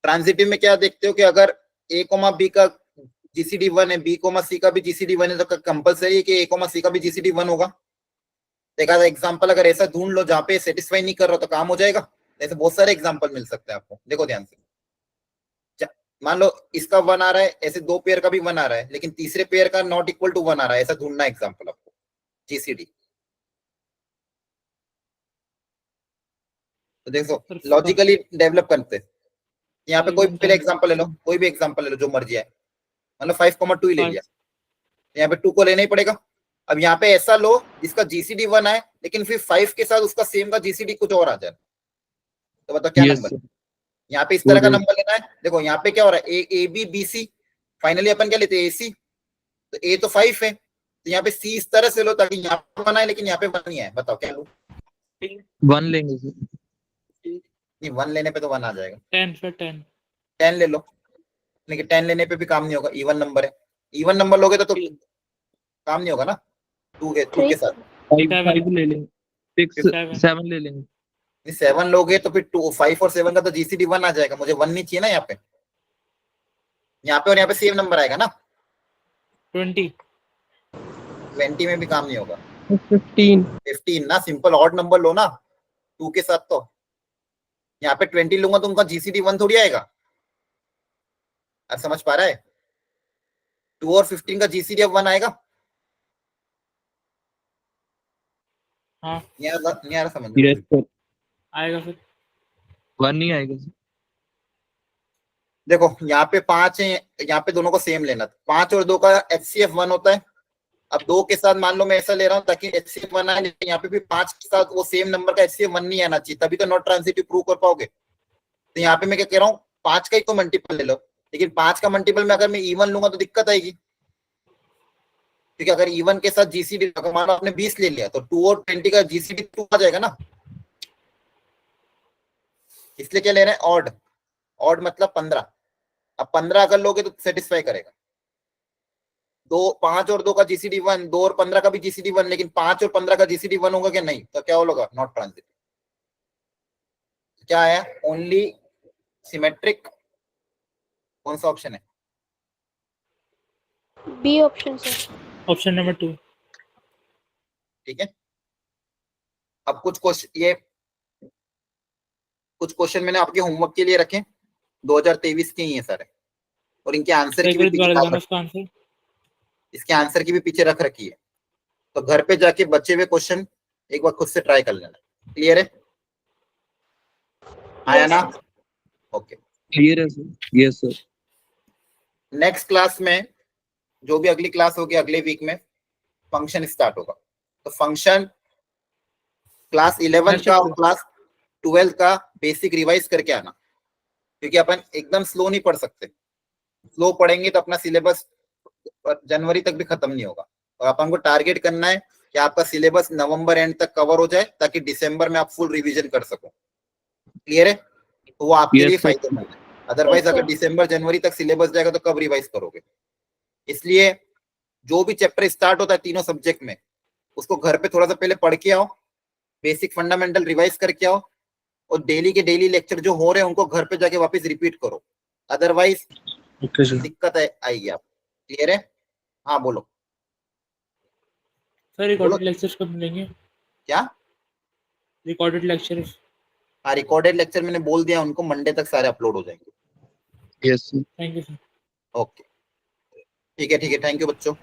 ट्रांजिटिव में क्या देखते हो कि अगर A, B का जीसीडी 1 है, B, C का भी जीसीडी 1 है, तो कंपलसरी है कि A, C का भी जीसीडी 1 होगा। देखा था एग्जांपल, अगर ऐसा ढूंढ लो जहां पे सेटिस्फाई नहीं कर रहा तो काम हो जाएगा। ऐसे बहुत सारे एग्जांपल मिल सकते हैं आपको, देखो ध्यान से। मान लो इसका 1 आ रहा है, ऐसे 2 पेयर का भी 1 आ रहा है, लेकिन तीसरे पेयर का नॉट इक्वल टू 1 आ रहा है, ऐसा ढूंढना एग्जांपल आपको, जीसीडी। तो देखो लॉजिकली डेवलप करते हैं। यहाँ पे कोई पहले एग्जांपल ले लो, कोई भी एग्जांपल ले लो जो मर्जी है। मतलब 5,2 ही ले लिया, यहाँ पे 2 को लेना ही पड़ेगा। अब यहाँ पे ऐसा लो जिसका जीसीडी 1 है, लेकिन फिर 5 के साथ उसका सेम का जीसीडी कुछ और आ जाए, तो बताओ क्या Yes, नंबर? sir. यहाँ पे इस तरह का नंबर लेना है। देखो यहाँ पे क्या हो रहा है, a b b c, finally अपन क्या लेते हैं, ए सी। तो ए तो 5 है, तो यहाँ पे सी इस तरह से लो ताकि यहाँ पे 1 आए लेकिन यहाँ पे 1 नहीं आए। बताओ क्या लो? 1 लेंगे sir. नहीं 1 लेने पे तो 1 आ जाएगा, 10 फिर 10 10 ले लो, लेकिन 10 लेने पे भी काम नहीं होगा, इवन नंबर है, इवन नंबर लोगे तो काम नहीं होगा ना 2 के साथ। 5 ले लेंगे, 6 7 7 ले लेंगे। 7 लोगे तो फिर 2 5 और 7 का तो जीसीडी 1 आ जाएगा, मुझे 1 नहीं चाहिए ना यहाँ पे, और यहाँ पे सेम नंबर आएगा ना, 20 20 में भी काम नहीं होगा, 15 ना सिंपल ऑड नंबर लो ना 2 के साथ, तो यहाँ पे 20 लूंगा तो उनका जीसीडी 1 थोड़ी आएगा, आप समझ पा रहा है, 2 और 15 का जीसीडी अब 1 आएगा, हाँ नहीं आ रहा समझ यस सर, आएगा फिर 1 नहीं आएगा सर। देखो यहाँ पे 5 है, यहाँ पे दोनों को सेम लेना, 5 और 2 का HCF 1 होता है, अब 2 के साथ मान लो मैं ऐसा ले रहा हूँ ताकि HCF 1 आए, यहाँ पे भी 5 के साथ वो सेम नंबर का HCF 1 नहीं आना चाहिए, तभी तो नॉट ट्रांजिटिव प्रूव कर पाओगे। तो यहाँ पे मैं क्या कह रहा हूँ 5 का ही तो मल्टीपल ले लो, लेकिन 5 का मल्टीपल में अगर मैं इवन लूंगा तो दिक्कत आएगी, क्योंकि अगर इवन के साथ जीसीडी अगर मान लो आपने 20 ले लिया तो 2 और 20 का जीसीडी 2 आ जाएगा ना, इसलिए क्या ले रहे हैं ऑड, ऑड मतलब 15, अब 15 अगर लोगे तो सेटिस्फाई करेगा, 5 और 2 का जीसीडी 1, 2 और 15 का भी जीसीडी 1, लेकिन 5 और 15 का जीसीडी 1 होगा क्या, नहीं, तो क्या होगा नॉट ट्रांजिटिव, क्या है ओनली सिमेट्रिक, कौन सा ऑप्शन है, B option sir. Option number 2। ठीक है। अब कुछ क्वेश्चन मैंने आपके होमवर्क के लिए रखे, 2023 के ही है सारे, और इनके आंसर की भी एक बार पीछे बताना उसका आंसर। इसके आंसर की भी पीछे रख रखी है, तो घर पे जाके बचे हुए क्वेश्चन एक बार खुद से ट्राई कर लेना, क्लियर है, आया ना, ओके। क्लियर है sir, yes sir. Next class में जो भी अगली क्लास होगी अगले वीक में फंक्शन स्टार्ट होगा, तो फंक्शन क्लास 11 का और क्लास 12 का बेसिक रिवाइज करके आना, क्योंकि अपन एकदम स्लो नहीं पढ़ सकते, स्लो पढ़ेंगे तो अपना सिलेबस जनवरी तक भी खत्म नहीं होगा, और अपन को टारगेट करना है कि आपका सिलेबस नवंबर एंड तक कवर हो जाए ताकि दिसंबर में आप फुल रिवीजन कर सको, क्लियर है, तो वो आपके लिए फायदेमंद है, अदरवाइज अगर दिसंबर जनवरी तक सिलेबस जाएगा तो कब रिवाइज करोगे, इसलिए जो भी चैप्टर स्टार्ट होता है तीनों सब्जेक्ट में उसको घर पे थोड़ा सा पहले पढ़ के आओ, बेसिक फंडामेंटल रिवाइज करके आओ, और डेली के डेली लेक्चर जो हो रहे हैं उनको घर पे जाके वापस रिपीट करो, अदरवाइज दिक्कत आएगी आप, क्लियर है, हाँ बोलो सर रिकॉर्डेड लेक्चर्स कब मिलेंगे? क्या, रिकॉर्डेड लेक्चर्स? हाँ रिकॉर्डेड लेक्चर मैंने बोल दिया उनको, मंडे तक सारे अपलोड हो जाएंगे। Yes sir. Thank you sir. Okay ठीक है, थैंक यू बच्चों।